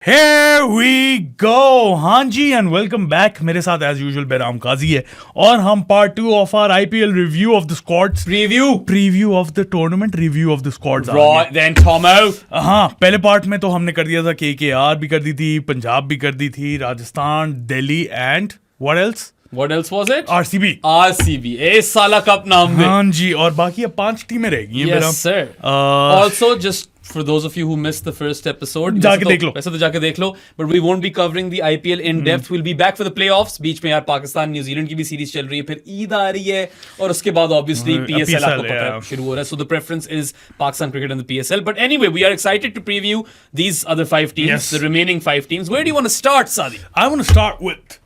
Here we go! हाँ जी and welcome back. मेरे साथ एज यूजुअल बेराम काजी है और हम part 2 of our IPL review of the squads preview of the tournament review of the squads. Right then, Tomo. हाँ, पहले पार्ट में तो हमने कर दिया था KKR भी कर दी थी, पंजाब भी कर दी थी, Rajasthan, Delhi and what else? What else was it? RCB. RCB. इस साला कप नाम दे. हाँ जी, और बाकी अब 5 टीमें रहेगी. Yes, sir. Also, just for those of you who missed the first episode, जाके देख लो. वैसे तो जाके देख लो. But we won't be covering the IPL in depth. We'll be back for the playoffs. बीच में यार पाकिस्तान न्यूजीलैंड की भी सीरीज चल रही है, फिर ईद आ रही है और उसके बाद obviously PSL आपको पता है शुरू हो रहा है. So the preference is Pakistan cricket and the PSL. But anyway, we are excited to preview these other 5 teams, Yes. the remaining 5 teams. Where do you want to start, Sadi? I want to start with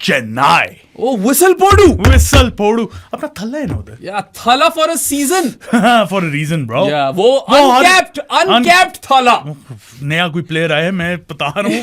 Chennai. Oh, Whistle Podu. Whistle Podu. अपना थल्ला है ना उधर. Yeah, Thala for a season. For a reason, bro. Yeah, वो uncapped Thala. नया कोई player आया है, मैं बता रहा हूँ.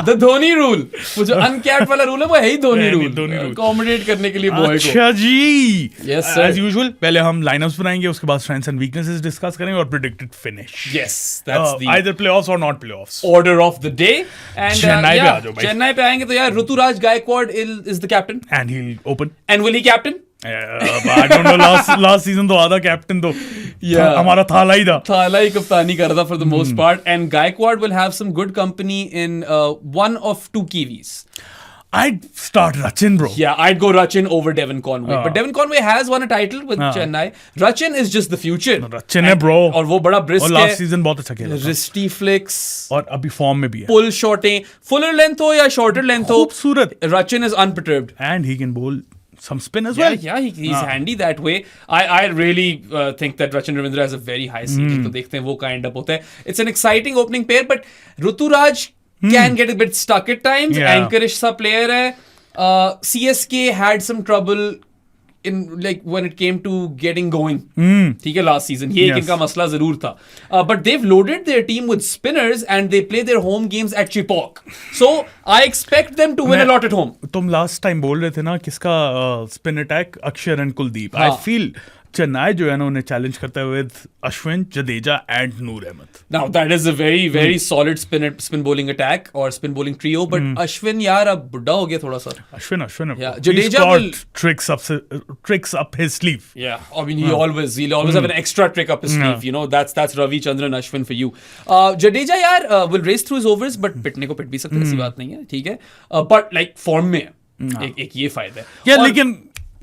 The Dhoni rule. वो जो uncapped वाला रूल है वो है ही Dhoni rule. Dhoni rule. Accommodate करने के लिए बॉय को. अच्छा जी. Yes, sir. As usual, पहले हम लाइनअप्स बनाएंगे, उसके बाद strengths and weaknesses डिस्कस करेंगे और predicted finish. Yes, that's the either playoffs or not playoffs. order of the day. And Chennai पे आ जाओ भाई. चेन्नई पे आएंगे तो यार Ruturaj Gaikwad is the captain. And he'll open. And will he captain? I don't know. Last season तो आधा कैप्टन तो Yeah. हमारा थाला ही था. Thala ही कप्तानी कर रहा था for the most part. And Gaikwad will have some good company in one of 2 Kiwis. I'd start Rachin, bro. Yeah, I'd go Rachin over Devon Conway. But Devon Conway has won a title with Chennai. Rachin is just the future. Rachin है, bro. और वो बड़ा brisk और है. last season बहुत अच्छा खेला था. Wristy flicks. और अभी फॉर्म में भी है. Pull shotting. Fuller length हो या shorter length हो. खूबसूरत. Rachin is unperturbed. And he can bowl some spin as well. Yeah, he's handy that way. I really think that Rachin Ravindra has a very high ceiling. तो देखते हैं वो kind up होता है. It's an exciting opening pair, but Ruturaj can get a bit stuck at times. Yeah. Anchorish सा player है. CSK had some trouble in like when it came to getting going. ठीक है, last season ये एक इनका मसला जरूर था. But they've loaded their team with spinners and they play their home games at Chepauk. So I expect them to win a lot at home. तुम last time बोल रहे थे ना किसका spin attack Axar and Kuldeep. I feel Chennai जो है ना उन्हें चैलेंज करता है with Ashwin, Jadeja and Noor Ahmad. Now that is a very solid spin bowling attack or spin bowling trio. But Ashwin यार अब बुढ़ा हो गया थोड़ा सा. Ashwin. Yeah, He's Jadeja got will tricks up his sleeve. Yeah, I mean he'll always have an extra trick up his sleeve. You know that's Ravi Chandran Ashwin for you. Jadeja यार will race through his overs but पिटने को पिट भी सकते हैं, ऐसी बात नहीं है, ठीक है. But like form में है. एक ये फायदा है. Yeah, लेकिन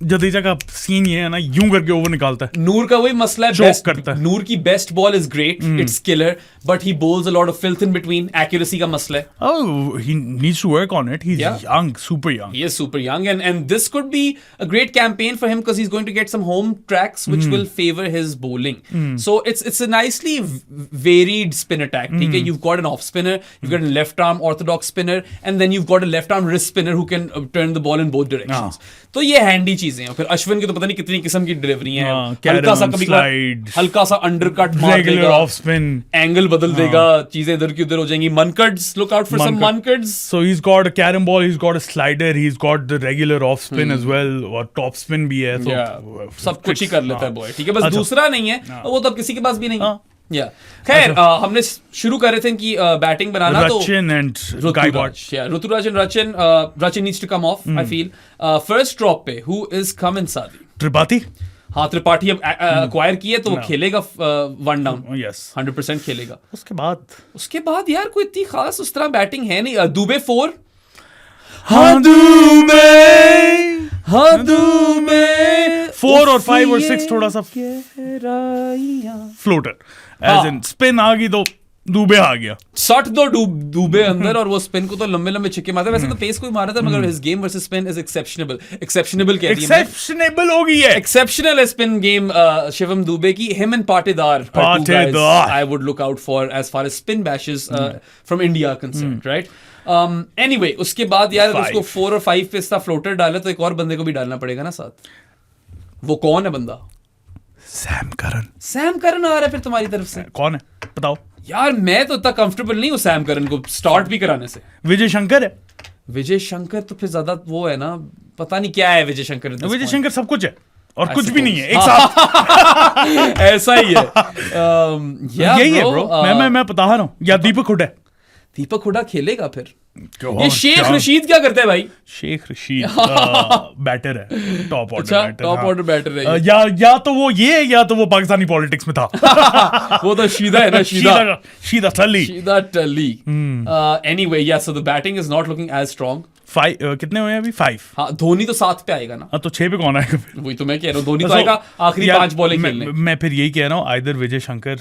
जडेजा का सीन ये है ना, यूं करके ओवर निकालता है. नूर का वही मसला है. Choke करता है. नूर की best ball is great, it's killer, but he bowls a lot of filth in between. Accuracy का मसला है. Oh, he needs to work on it. He's young, super young. He is super young, and this could be a great campaign for him because he's going to get some home tracks which will favor his bowling. So it's a nicely varied spin attack. Okay, you've got an off spinner, you've got a left arm orthodox spinner, and then you've got a left arm wrist spinner who can turn the ball in both directions. तो ये handy चीजें हैं. फिर अश्विन की तो पता नहीं कितनी किस्म की डिलीवरी है. हल्का सा कभी हल्का सा अंडरकट मार देगा, ऑफ स्पिन, एंगल बदल देगा, चीजें इधर की उधर हो जाएंगी. Mankads, look out for some Mankads. So he's got a carom ball, he's got a slider, he's got the regular off spin as well, और top spin भी है. So सब कुछ ही कर लेता है बॉय, ठीक है. बस दूसरा नहीं है, वो तो अब किसी के पास भी नहीं है. खैर, हमने शुरू कर रहे थे कि बैटिंग बनाना. Rachin and Gaikwad. Ruturaj and Rachin. Rachin needs to come off, I feel. First drop पे who is coming, Sadi? Tripathi. हाँ, त्रिपाठी अब acquire किए तो वो खेलेगा one down. Yes. 100% खेलेगा. उसके बाद यार कोई इतनी खास उस तरह बैटिंग है नहीं. दुबे 4. दुबे 4 और 5 और 6 थोड़ा सा फ्लोटर. एज इन स्पिन आ गई तो दुबे आ गया. 60 दो डूबे अंदर और वो स्पिन को तो लंबे लंबे छिक्के मारता है. वैसे तो पेस को ही मारा था, मगर his game versus spin is exceptionable कह दिया. एक्सेप्शनल हो गई है. Exceptional spin game Shivam Dube की. Him and Patidar I would look out for as far as spin bashes from India concerned, right. Anyway, उसके बाद यार उसको 4 और 5 पे इसका फ्लोटर डाले तो एक और बंदे को भी डालना पड़ेगा ना साथ. वो कौन है बंदा? सैम करन आ रहा है फिर तुम्हारी तरफ से. कौन है बताओ यार. मैं तो इतना कंफर्टेबल नहीं हूँ सैम करन को स्टार्ट भी कराने से. विजय शंकर है. विजय शंकर तो फिर ज्यादा वो है ना, पता नहीं क्या है विजय शंकर. विजय शंकर सब कुछ है और कुछ भी नहीं है एक साथ. ऐसा ही है. यही है ब्रो. मैं बता रहा हूँ. या दीपक हुड्डा. दीपक हुडा खेलेगा फिर? God, ये शेख क्या- रशीद क्या करता है भाई? शेख रशीद बैटर है, टॉप ऑर्डर अच्छा, बैटर, टॉप हाँ। ऑर्डर बैटर है ये। या तो वो ये या तो वो पाकिस्तानी पॉलिटिक्स में था। वो तो शीदा है ना, शीदा शीदा टली। शीदा टली। Anyway, yeah, so the batting is not looking as strong. कितने हुए हैं अभी? 5। हाँ, धोनी तो 7 पे आएगा ना। तो 6 पे कौन आएगा फिर? वही तो मैं कह रहा हूँ, धोनी तो So, आएगा आखिरी यार, 5 बॉलें खेलने। मैं फिर यही कह रहा हूँ, आइदर विजय शंकर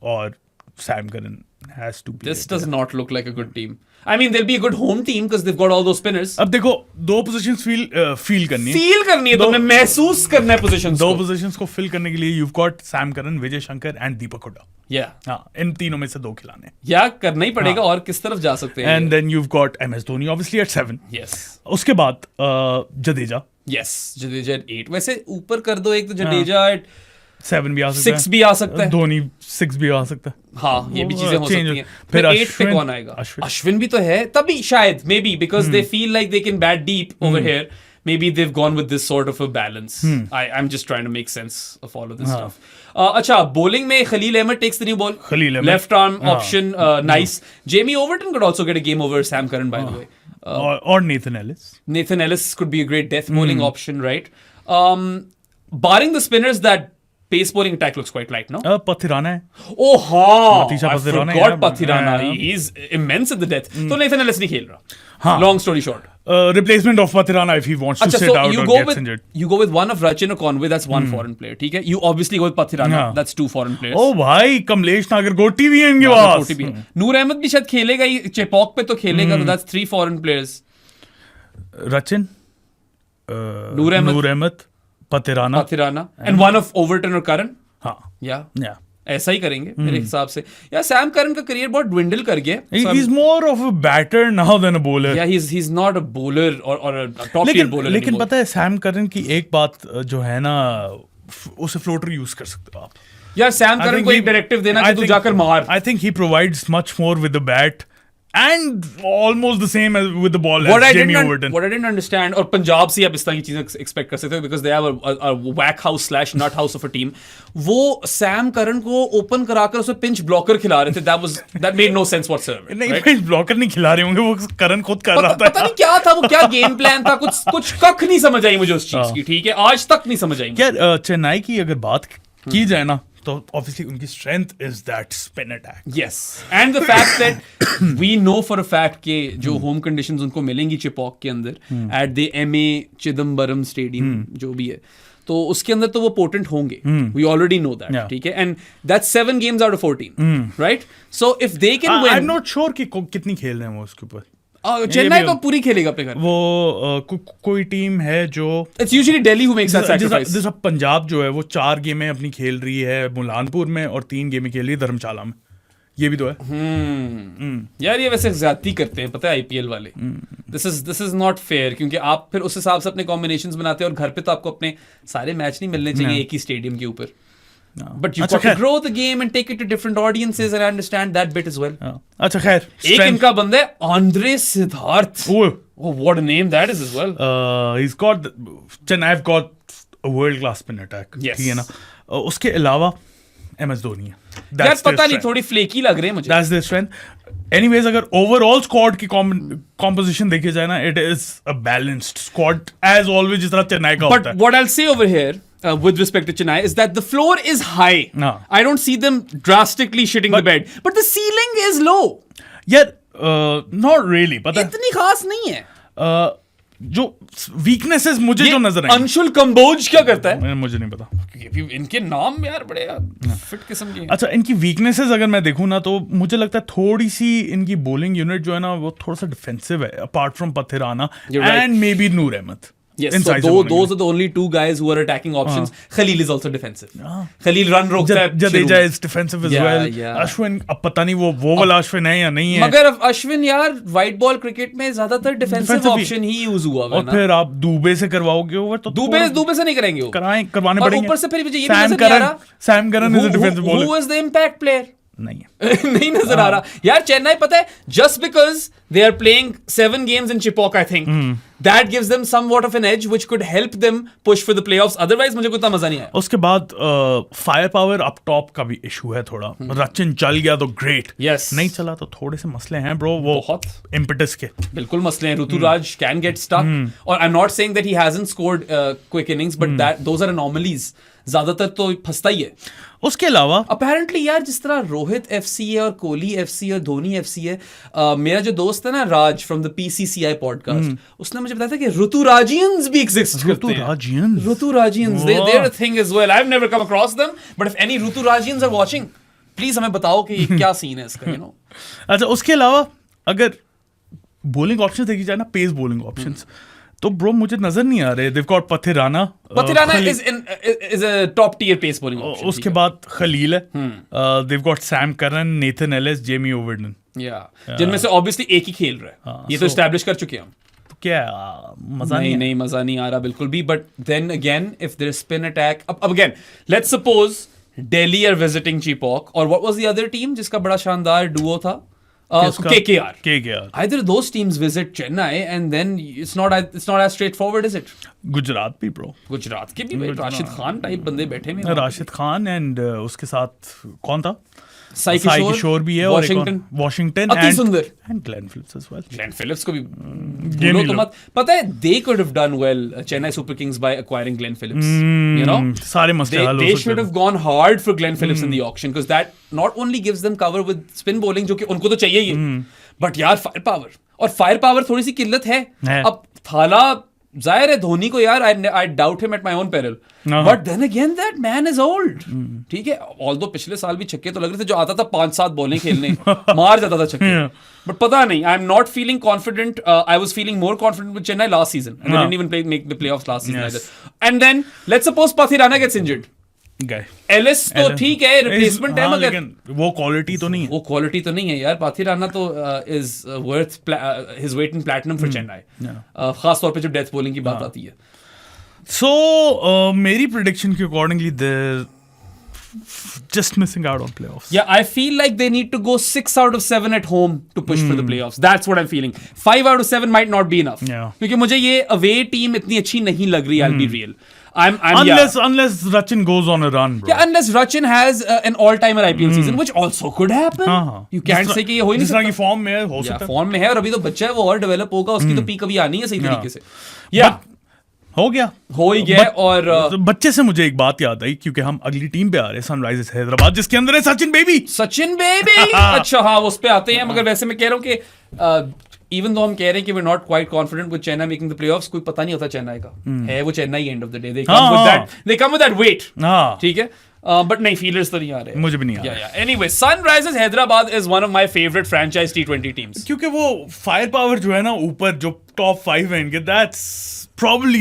और Sam Curran has to be. This does not look like a good team. I mean, they'll be a good home team because they've got all those spinners. अब देखो, दो पोजीशंस फील करनी है। फील करनी है, तुमने महसूस करना है पोजीशंस दो को। पोजीशंस को फिल करने के लिए you've got Sam Curran, Vijay Shankar and Deepak Hooda. Yeah, हाँ, इन तीनों में से 2 खिलाने हैं। या करना ही पड़ेगा, और किस तरफ जा सकते हैं? And then you've got MS Dhoni obviously at 7। Yes. उसके बाद जडेजा Yes, जडेजा at 8. वैसे ऊपर कर दो एक, तो जडेजा at 7 भी आ सकता 6 है, भी आ सकता है। धोनी 6 भी आ सकता है। हाँ, ये भी वो चीजें हो change सकती हैं। फिर 8 पे अश्विन- कौन आएगा? अश्विन। अश्विन भी तो है, तभी शायद may be because they feel like they can bat deep over here. Maybe they've gone with this sort of a balance. I'm just trying to make sense of all of this stuff. अच्छा, bowling में Khalil Ahmed takes the new ball. Khalil Ahmed. Left arm option, nice. Jamie Overton could also get a game over Sam Curran, by the way. और Nathan Ellis. Nathan Ellis could be a great death bowling option, right? Barring the spinners, that pace bowling attack looks quite light, no? Pathirana है। Oh, हाँ, Matisha I Pathirana, forgot yeah. Pathirana. Yeah. He's immense at the death. तो Nathan Ellis नहीं खेल रहा. हाँ. Long story short. Replacement of Pathirana if he wants to अच्छा, sit so out you or go gets with injured. you go with one of Rachin or Conway. That's one foreign player. ठीक है. You obviously go with Pathirana. हाँ. That's 2 foreign players. ओ भाई, कमलेश नागरकोटी भी है इनके पास। कोटी भी है. नूर अहमद भी शायद खेलेगा ही, चेपॉक पे तो खेलेगा. तो that's 3 foreign players. Rachin, Noor Ahmad, Pathirana. Pathirana and one of Overton or Curran. हाँ, Yeah. yeah. ऐसा ही करेंगे मेरे हिसाब से. यार सैम करन का करियर बहुत dwindle कर गया. He's more of a batter now than a bowler. Yeah, he's not a bowler or a top tier bowler लेकिन anymore. पता है सैम करन की एक बात जो है ना, उसे फ्लोटर यूज कर सकते हो आप। यार सैम I करन think को he- एक डायरेक्टिव देना I कि तू think- जाकर मार. I think he provides much more with the bat and almost the same as with the ball What I as Jamie didn't Overton. what I didn't understand, और पंजाब से आप इस तरह की चीजें एक्सपेक्ट कर सकते हो because they have a whack house slash nut house of a team. वो सैम करन को ओपन कराकर उसे पिंच ब्लॉकर खिला रहे थे. That made no sense whatsoever. नहीं, right? कोई ब्लॉकर नहीं खिला रहे होंगे, वो करन खुद कर रहा पता था। नहीं क्या था वो, क्या गेम प्लान था, कुछ कख नहीं समझ आई मुझे उस चीज की. ठीक है, आज तक नहीं समझ आई. यार चेन्नई की अगर बात की जाए ना, तो ऑब्वियसली उनकी strength is that spin attack. Yes, and the fact that we know for a fact कि जो होम कंडीशंस उनको मिलेंगी चिपॉक के अंदर at the MA Chidambaram stadium जो भी है, तो उसके अंदर तो वो पोटेंट होंगे. We already know that. Yeah. ठीक है, and that's 7 games out of 14, right? So if they can I am win, not sure कि कितनी खेल रहे हैं वो उसके ऊपर। चेन्नई भी- तो पूरी खेलेगा अपने घर. वो कोई टीम है जो it's usually Delhi who makes that sacrifice. जैसा पंजाब जो है वो 4 गेमें अपनी खेल रही है मुलानपुर में और 3 गेमें खेल रही है धर्मशाला में। ये भी तो है। यार ये वैसे ज्यादती करते हैं, पता है आईपीएल वाले. दिस इज नॉट फेयर, क्योंकि आप फिर उस हिसाब से अपने कॉम्बिनेशंस बनाते हैं और घर पे तो आपको अपने सारे मैच नहीं मिलने चाहिए एक ही स्टेडियम के ऊपर. But you've अच्छा, got to खैर। grow the game and take it to different audiences, and I understand that bit as well. अच्छा खैर, एक इनका बंदा है Andre Siddharth. Oh, what a name that is as well. he's got Chennai have got a world class spin attack। Yes. ठीक है ना। उसके अलावा MS धोनी है। यार That's their पता नहीं, strength. थोड़ी फ्लेकी लग रहे हैं मुझे. That's their strength. Anyways, अगर ओवरऑल स्क्वाड की कॉम्पोजिशन देखे जाए ना, it is a balanced squad as always, जिस तरह चेन्नई का होता But है। what I'll say over here, with respect to Chennai, is that the floor is high. No. I don't see them drastically shitting the bed, but the ceiling is low. यार not really, पता है इतनी खास नहीं है. जो weaknesses मुझे जो नजर आई, अंशुल कंबोज क्या करता है? मुझे नहीं पता। ये भी इनके नाम यार बड़े फिट किस्म के हैं. अच्छा, इनकी वीकनेसेस अगर मैं देखूं ना, तो मुझे लगता है थोड़ी सी इनकी बॉलिंग यूनिट जो है ना, वो थोड़ा सा डिफेंसिव है, apart from Pathirana You're right. And maybe Noor Ahmad. Yes, in so size of bowling those are the only 2 guys who are attacking options. Khalil is also defensive. Khalil run रोकता है. जडेजा शुरू. Is defensive as Yeah, well. yeah. Ashwin अब पता नहीं वो वाला अश्विन है या नहीं है। मगर अब अश्विन यार व्हाइट बॉल क्रिकेट में ज्यादातर डिफेंसिव Defensive ही- ऑप्शन ही यूज हुआ है और ना. फिर आप दुबे से करवाओगे ओवर, तो दुबे से नहीं करेंगे वो. करवाने और पड़ेंगे। ऊपर से फिर मुझे ये भी सैम नजर नहीं आ करन, रहा, Sam Curran is a defensive who bowler. is the impact player? नहीं है. नहीं नजर आ रहा यार. चेन्नई पता है just because they are playing 7 games in Chipok, I think that gives them somewhat of an edge which could help them push for the playoffs. Otherwise मुझे कोई इतना मजा नहीं आया. उसके बाद फायर पावर अप टॉप का भी इशू है थोड़ा. रचिन चल गया तो ग्रेट, Yes. नहीं चला तो थोड़े से मसले हैं ब्रो. वो बहुत इम्पेटस के. बिल्कुल मसले हैं. ऋतुराज कैन गेट स्टक और I am not saying that he hasn't scored quick innings but that those are anomalies. ज्यादातर तो फंसता ही है. उसके अलावा अपेरेंटली यार जिस तरह रोहित एफसी है और कोहली एफसी और धोनी एफसी है. मेरा जो दोस्त है ना राज फ्रॉम द PCCI पॉडकास्ट, उसने मुझे बताया था कि ऋतुराजियंस भी एग्जिस्ट करते हैं. Ruturajians their thing as well. I have never come across them but if any Ruturajians are watching please हमें बताओ कि क्या सीन है इसका. अच्छा उसके अलावा अगर बॉलिंग ऑप्शंस देखी जाए ना, पेस बॉलिंग ऑप्शंस, तो ब्रो मुझे नजर नहीं आ रहे. they've got Pathirana is a top tier pace bowling option. उसके बाद खलील है. they've got Sam Curran, Nathan Ellis, Jamie Overton. जिनमें से ऑब्वियसली एक ही खेल रहा है. ये तो एस्टैब्लिश कर चुके हैं हम. तो क्या मजा नहीं मजा नहीं आ रहा बिल्कुल भी. But then again if there is spin attack, अब again let's suppose Delhi are visiting Chepauk और what was the other team जिसका बड़ा शानदार डुओ था? KKR. Either those teams visit Chennai and then it's not as straightforward, is it? Gujarat भी bro. Gujarat के भी भाई राशिद खान टाइप बंदे बैठे हैं. राशिद खान एंड उसके साथ कौन था? साई किशोर भी है. वॉशिंगटन अति सुंदर and Glenn Phillips as well. Glenn Phillips को भी बोलो तो मत. पता है they could have done well Chennai Super Kings by acquiring Glenn Phillips. You know सारे मसले हल हो सकते. They should have gone hard for Glenn Phillips in the auction because that not only gives them cover with spin bowling जो कि उनको तो चाहिए ही, बट यार फायर पावर, और फायर पावर थोड़ी सी किल्लत है. अब थाला जाहिर है धोनी को यार I doubt him at my own peril but then again that man is old. ठीक है ऑल्दो पिछले साल भी छक्के तो लग रहे थे. जो आता था 5-7 बॉलें खेलने मार जाता था छक्के. बट पता नहीं, I am not feeling confident. I was feeling more confident with Chennai last season and they didn't even make the playoffs last season either. And then let's suppose Pathirana gets injured. Ellis तो ठीक है replacement है मगर वो quality तो नहीं है. वो क्वालिटी तो नहीं है यार. Pathirana तो is worth his weight in platinum for Chennai, खास तौर पे जब डेथ बॉलिंग की बात आती है. सो मेरी प्रेडिक्शन के accordingly they're just missing out on playoffs. Yeah, I feel like they need to go 6 out of 7 at home to push for the playoffs. That's what I'm feeling. 5 out of 7 might not be enough. Yeah. क्योंकि मुझे ये away team इतनी अच्छी नहीं लग रही. I'll be real. Unless Rachin goes on a run, bro. Yeah, unless Rachin has an all-timer IPL season, which also could happen. You can't say कि ये हो ही नहीं सकता. जिस तरह की फॉर्म में है हो सकता है. फॉर्म में है और अभी तो बच्चा है, वो और डेवलप होगा. उसकी तो पीक अभी आनी है सही तरीके से. Yeah. हो गया. हो ही गया. और बच्चे से मुझे एक बात याद आई क्योंकि हम अगली टीम पे आ रहे हैं, सनराइजर्स हैदराबाद, जिसके अंदर है सचिन बेबी. अच्छा हाँ उस पे आते हैं. मगर वैसे मैं कह रहा हूँ कि इवन दो हम कह रहे हैं कि we not quite confident with Chennai making the playoffs, कोई पता नहीं होता चेन्नई का. है वो Chennai end of the day. They come with that weight. ठीक है बट नहीं फीलर्स तो नहीं आ रहे. मुझे भी नहीं आ रहे. Anyway Sunrisers Hyderabad is one of my favourite franchise T20 teams. क्योंकि वो फायर पावर जो है ना ऊपर जो टॉप 5 है इनके, that's probably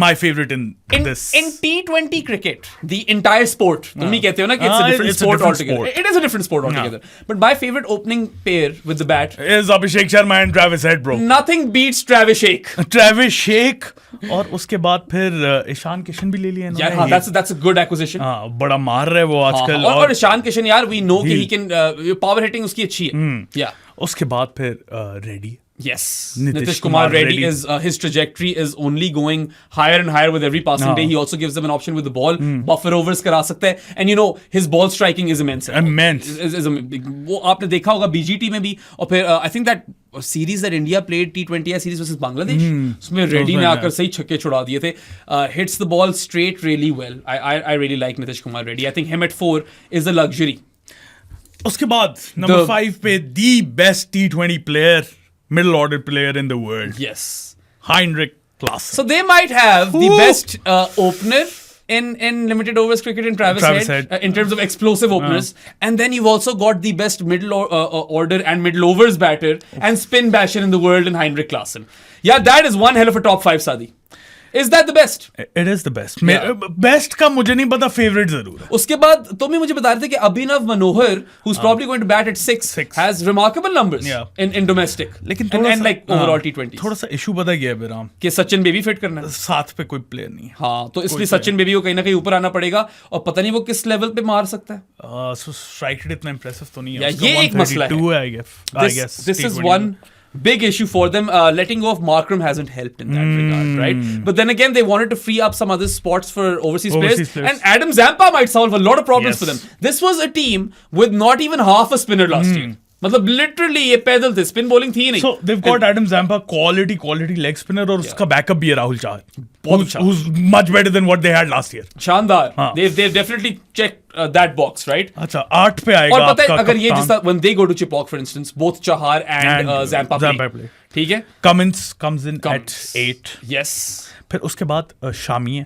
my favorite in this. In T20 cricket, the entire sport, तुम नहीं कहते हो ना कि it's a different sport altogether. It is a different sport altogether. But my favorite opening pair with the bat is Abhishek Sharma and Travis Head, bro. Nothing beats Travis Sheikh. Travis Sheikh और उसके बाद फिर ईशान किशन भी ले लिया इन्होंने. Yeah, that's a good acquisition. हाँ बड़ा मार रहे वो आजकल. और ईशान किशन यार we know कि he can power hitting उसकी अच्छी है. Yeah. उसके बाद फिर ready. Yes, Nitish Kumar Reddy is his trajectory is only going higher and higher with every passing day. He also gives them an option with the ball. Buffer overs करा सकता है. And you know his ball striking is immense. वो आपने देखा होगा BGT में भी. और फिर I think that series that India played T20 series versus Bangladesh, उसमें Reddy ने आकर सही छक्के छुड़ा दिए थे. Hits the ball straight really well. I really like Nitish Kumar Reddy. I think him at 4 is a luxury. उसके बाद number 5 पे the best T20 player, middle order player in the world. Yes. Heinrich Klaasen. So they might have the best opener in limited overs cricket in Travis Head. In terms of explosive openers. And then you've also got the best middle order and middle overs batter and spin basher in the world in Heinrich Klaasen. Yeah, that is one hell of a top 5, Sadi. Is that the best? It is the best. Yeah. Best का मुझे नहीं पता, favourite जरूर है. उसके बाद तुम ही मुझे बता रहे थे कि अभिनव मनोहर, who's probably going to bat at 6, has remarkable numbers in domestic. लेकिन and like overall T20s. थोड़ा सा इशू पता क्या है बेराम, कि सचिन बेबी फिट करना है. साथ पे कोई प्लेयर नहीं है. हाँ, तो इसलिए सचिन बेबी को कहीं ना कहीं ऊपर आना पड़ेगा, और पता नहीं वो किस लेवल पे मार सकता है. स्ट्राइक रेट इतना इंप्रेसिव तो नहीं है. ये एक मसला है. This is one big issue for them. Letting go of Markram hasn't helped in that regard, right? But then again, they wanted to free up some other spots for overseas players. And Adam Zampa might solve a lot of problems for them. This was a team with not even half a spinner last year. मतलब literally ये पैदल थे, spin bowling थी ही नहीं. So they've got Adam Zampa, quality leg spinner, और उसका backup भी है Rahul Chahar, who's much better than what they had last year. शानदार. They've definitely checked that box, right? अच्छा, 8 पे आएगा. और पता है अगर ये जिस when they go to Chepauk for instance, both Chahar and Zampa play. ठीक है. Cummins comes in at 8. Yes. फिर उसके बाद शामी है.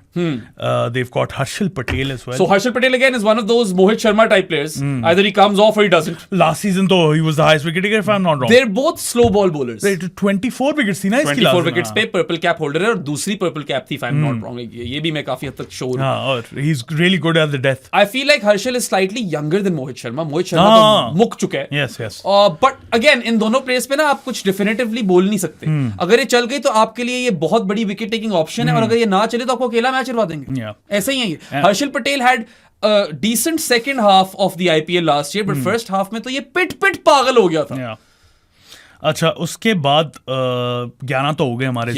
They've got Harshal Patel as well. So Harshal Patel again is one of those Mohit Sharma type players. Either he comes off or he doesn't. Last season though he was the highest wicket taker if I'm not wrong. They're both slow ball bowlers. 24 wickets थी ना इसकी. 24 wickets पे purple cap holder है, और दूसरी purple cap थी if I'm not wrong. ये भी मैं काफी हद तक sure हूँ. और he's really good at the death. I feel like Harshal is slightly younger than Mohit Sharma. Mohit Sharma तो मुक चुका है. Yes. But again इन दोनों players पे ना आप कुछ definitively बोल नहीं सकते. अगर ये चल गई तो आपके लिए ये बहुत बड़ी wicket taking option है, और अगर ये ना चले तो आपको अकेला मैच हरवा देंगे. ऐसा ही है ये. Harshal Patel had a decent second half of the IPL last year, but first half में तो ये पिट पागल हो गया था. अच्छा, उसके बाद 11 तो हो गए हमारे.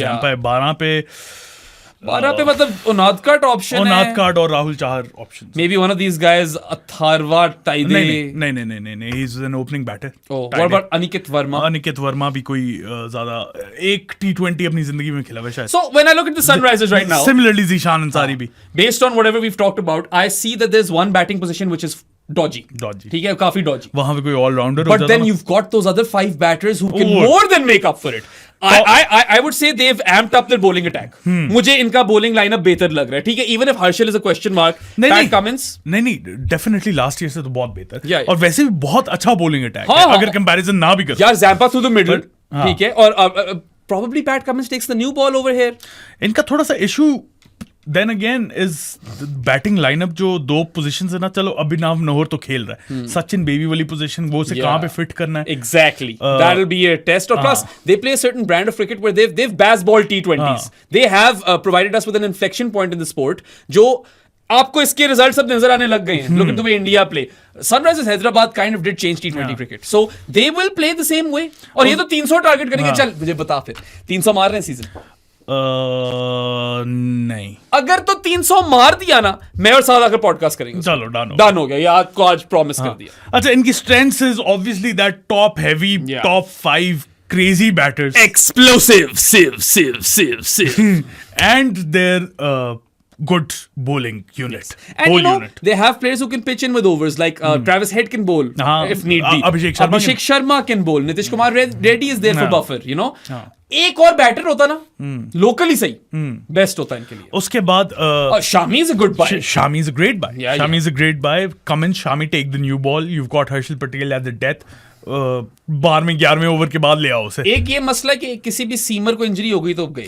12 पे मतलब उनादकाट ऑप्शन है. उनादकाट और Rahul Chahar option. Maybe one of these guys, अथारवा ताइदे. नहीं, he's an opening batter. What about Aniket Verma? Aniket Verma भी कोई ज्यादा एक T20 अपनी जिंदगी में खेला हुआ शायद. So when I look at the Sunrisers right now, similarly Zishan Ansari भी, based on whatever we've talked about, I see that there's one batting position which is dodgy. ठीक है, काफी dodgy. वहां पे कोई all-rounder. But then you've got those other 5 batters who can more than make up for it. I would say they've amped up their bowling attack. मुझे इनका bowling lineup बेहतर लग रहा है. ठीक है, even if Harshal is a question mark. Pat Cummins. नहीं, definitely last year से तो बहुत बेहतर. Yeah. और वैसे भी बहुत अच्छा bowling attack है, अगर comparison ना भी कर. यार Zampa through the middle. ठीक है, और probably Pat Cummins takes the new ball over here. इनका थोड़ा सा issue then again is batting lineup जो 2 पोजीशंस है ना. चलो अभिनव मनोहर तो खेल रहा है, सचिन बेबी वाली पोजीशन वो से कहां पे फिट करना है. Exactly. That'll be a test. Or plus they play a certain brand of cricket where they've baseball T20s. They have provided us with an inflection point in the sport जो आपको इसके result सब नजर आने लग गए हैं. Look at the way India play. Sunrisers Hyderabad kind of did change T20 cricket. So they will play the same way. और ये तो 300 टारगेट करेंगे. चल मुझे बता फिर 300 मार रहे हैं सीजन. नहीं, अगर तो 300 मार दिया ना, मैं और साथ आकर पॉडकास्ट करेंगे. चलो डन हो गया. ये आपको आज प्रॉमिस कर दिया. अच्छा, इनकी strengths is obviously that top heavy, top 5 crazy batters, explosive, sieve. and their good bowling unit. And you know, they have players who can pitch in with overs, like Travis Head can bowl if need be. Abhishek Sharma can bowl. Nitish Kumar Reddy is there for buffer, you know. एक और batter होता ना locally सही, best होता इनके लिए. उसके बाद Shami is a good buy. Shami is a great buy. Shami is a great buy. Come in, Shami, take the new ball. You've got Harshal Patel at the death. 12वें 11वें over के बाद ले आओ उसे. एक ये मसला कि किसी भी सीमर को इंजरी हो गई तो गई.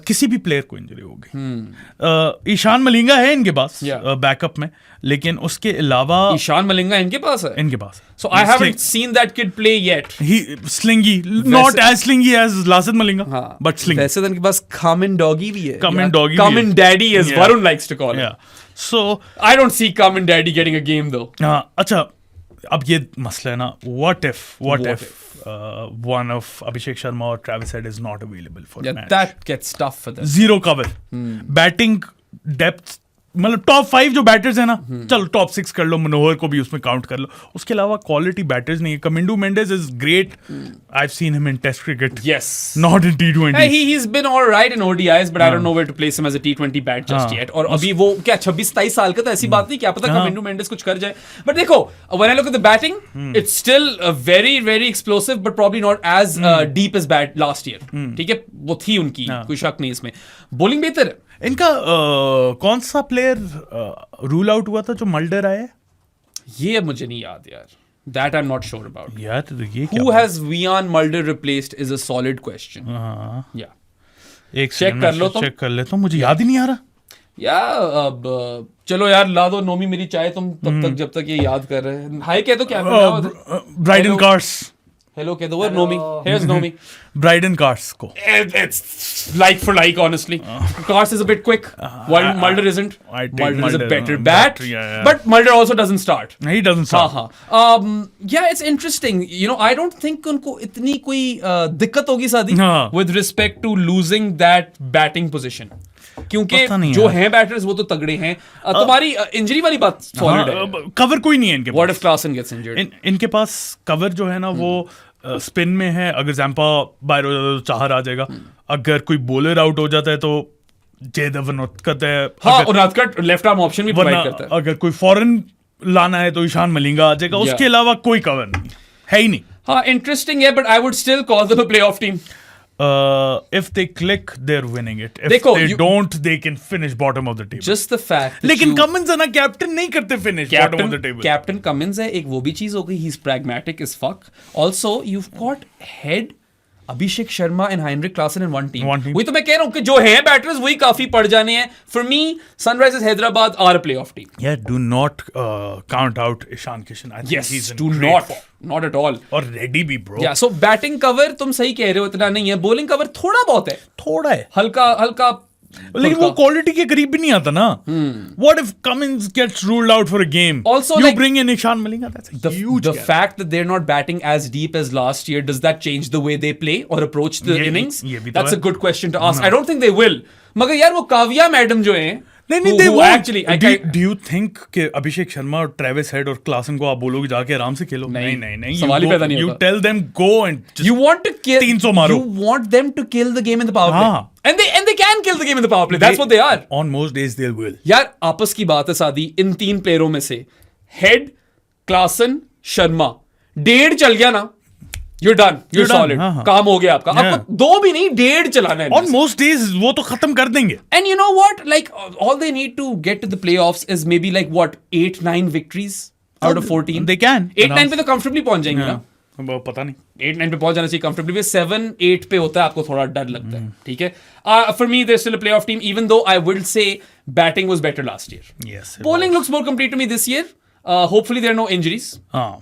किसी भी प्लेयर को इंजरी हो गई. ईशान मलिंगा है इनके पास बैकअप में, लेकिन उसके अलावा ईशान मलिंगा इनके पास है. So I haven't seen that kid play yet. He slingy, not as slingy as Lasith Malinga, but slingy. वैसे तो इनके पास Common Doggy भी है. Common Daddy as Varun likes to call him. So I don't see Common Daddy getting a game though. अच्छा, अब ये मसला है ना, what if one of Abhishek Sharma or Travis Head is not available for the match. That gets tough for them. Zero cover. Batting depth, मतलब top 5 जो batters है ना, चलो टॉप 6 कर लो, मनोहर को भी उसमें काउंट कर लो. उसके अलावा क्वालिटी बैटर्स नहीं है. Kamindu Mendis is great. I have seen him in test cricket. Yes. Not in T20. He's been all right in ODIs, but I don't know where to place him as a T20 bat just yet. और अभी वो क्या 26-27 साल का, तो ऐसी बात नहीं, क्या पता कमिंडू मेंडेस कुछ कर जाए. But देखो, when I look at the batting, it's still very very explosive, but probably not as deep as bat last year. ठीक है, वो थी उनकी, कोई शक नहीं इसमें. Bowling बेहतर है. इनका कौन सा प्लेयर रूल आउट हुआ था जो मल्डर आया? ये अब मुझे नहीं याद यार. That I'm not sure about. यार ये Who has Vian Mulder replaced is a solid question. Yeah. एक चेक second कर में लो तुम। चेक कर लेता हूँ, मुझे याद ही नहीं आ रहा। या अब चलो यार ला दो नोमी मेरी चाय तुम तब तक जब तक ये याद कर रहे हैं। हाय कह दो क्या ब्राइडन कार्स, हेलो कह दो वो Nomi, here's Nomi. Brydon Carse को It's like for like, honestly. Cars is a bit quick. While Mulder isn't. I take Mulder is a Mulder, better bat. yeah. But Mulder also doesn't start. he doesn't हाँ start. हाँ yeah, it's interesting. You know, I don't think उनको इतनी कोई दिक्कत होगी शादी हाँ। with respect to losing that batting position. क्योंकि पता नहीं जो यार। हैं बैटर्स वो तो तगड़े हैं। तुम्हारी इंजरी वाली बात सॉलिड है। कवर कोई नहीं है इनके What pass. if Klaasen gets injured? इनके पास कवर जो है ना वो स्पिन में है। अगर जैम्पा बाहर हो जाता है तो चाहर आ जाएगा। अगर कोई बॉलर आउट हो जाता है तो जयदेवन उनकत है। हाँ, और नॉटकट लेफ्ट आर्म ऑप्शन भी वरना प्रोवाइड करता है। अगर कोई फॉरेन लाना है तो ईशान मलिंगा आ जाएगा। Yeah. उसके अलावा कोई कवर नहीं है ही नहीं। हाँ, इंटरेस्टिंग है, but I would still call them a playoff team. If they click, they're winning it. If देखो, they you- don't, they can finish bottom of the table. Just the fact that लेकिन you- Cummins है ना, captain नहीं करते finish bottom of the table. Captain Cummins है, एक वो भी चीज हो गई, he's pragmatic as fuck. Also, you've got head Abhishek Sharma and Heinrich Klaasen in one team. One team. वही तो मैं कह रहा हूँ कि जो हैं बैटर्स वही काफी पड़ जाने हैं। For me Sunrisers Hyderabad are a playoff team. Yeah, do not count out Ishan Kishan. I think Yes, he's in do great not, form. not at all. और रेडी भी bro. Yeah, so batting cover तुम सही कह रहे हो, इतना नहीं है। बॉलिंग कवर थोड़ा बहुत है, थोड़ा है, हल्का हल्का। लेकिन वो क्वालिटी के करीब भी नहीं आता ना। What if Cummins gets ruled out for a game? Also, you like- bring in Ishan Malinga, that's a huge the gap. fact that they're not batting as deep as last year, does that change the way they play or approach the ये- innings? ये भी तो That's है। a good question to ask. I don't think they will. मगर यार वो Kavya madam जो हैं, नहीं, who- they who won't. actually, Do you think कि अभिषेक शर्मा और ट्रेविस हेड और क्लासन को आप बोलोगे जाके आराम से खेलो? नहीं, नहीं। सवाल ही पैदा नहीं You होता। tell them go and just you want to kill 300 मारो। You want them to kill the game in the power play. हाँ। And they can kill the game in the power play. That's what they are. On most days they will. यार आपस की बात है सादी, इन तीन प्लेयरों में से हेड, क्लासन, शर्मा, 1.5 चल गया ना, you're done. You're You're done. solid. हाँ, हाँ। काम हो गया आपका। Yeah. आपको 2 भी नहीं 1.5 चलाना है। On most days वो तो खत्म कर देंगे। And you know what? Like, all they need to get to the playoffs is maybe like what, 8-9 victories out of 14. They can. 8-9 पे तो comfortably पहुंच जाएंगे ना। पता नहीं। 8-9 पे पहुंच जाना चाहिए comfortably. 7-8 पे होता है आपको थोड़ा डर लगता है। ठीक है। For me, they're still a playoff team, even though I will say batting was better last year. Yes. Bowling looks more complete to me this year. Hopefully there are no injuries. हाँ।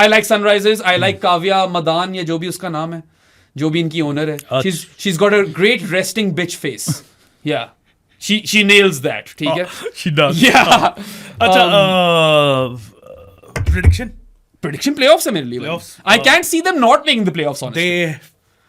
I like Sunrisers. I like Kavya Madan या जो भी उसका नाम है, जो भी इनकी ओनर है. She's got a great resting bitch face. Yeah. She nails that. ठीक है. She does. Yeah. अच्छा, prediction playoffs है मेरे लिए. Playoffs. I can't see them not making the playoffs, honestly. they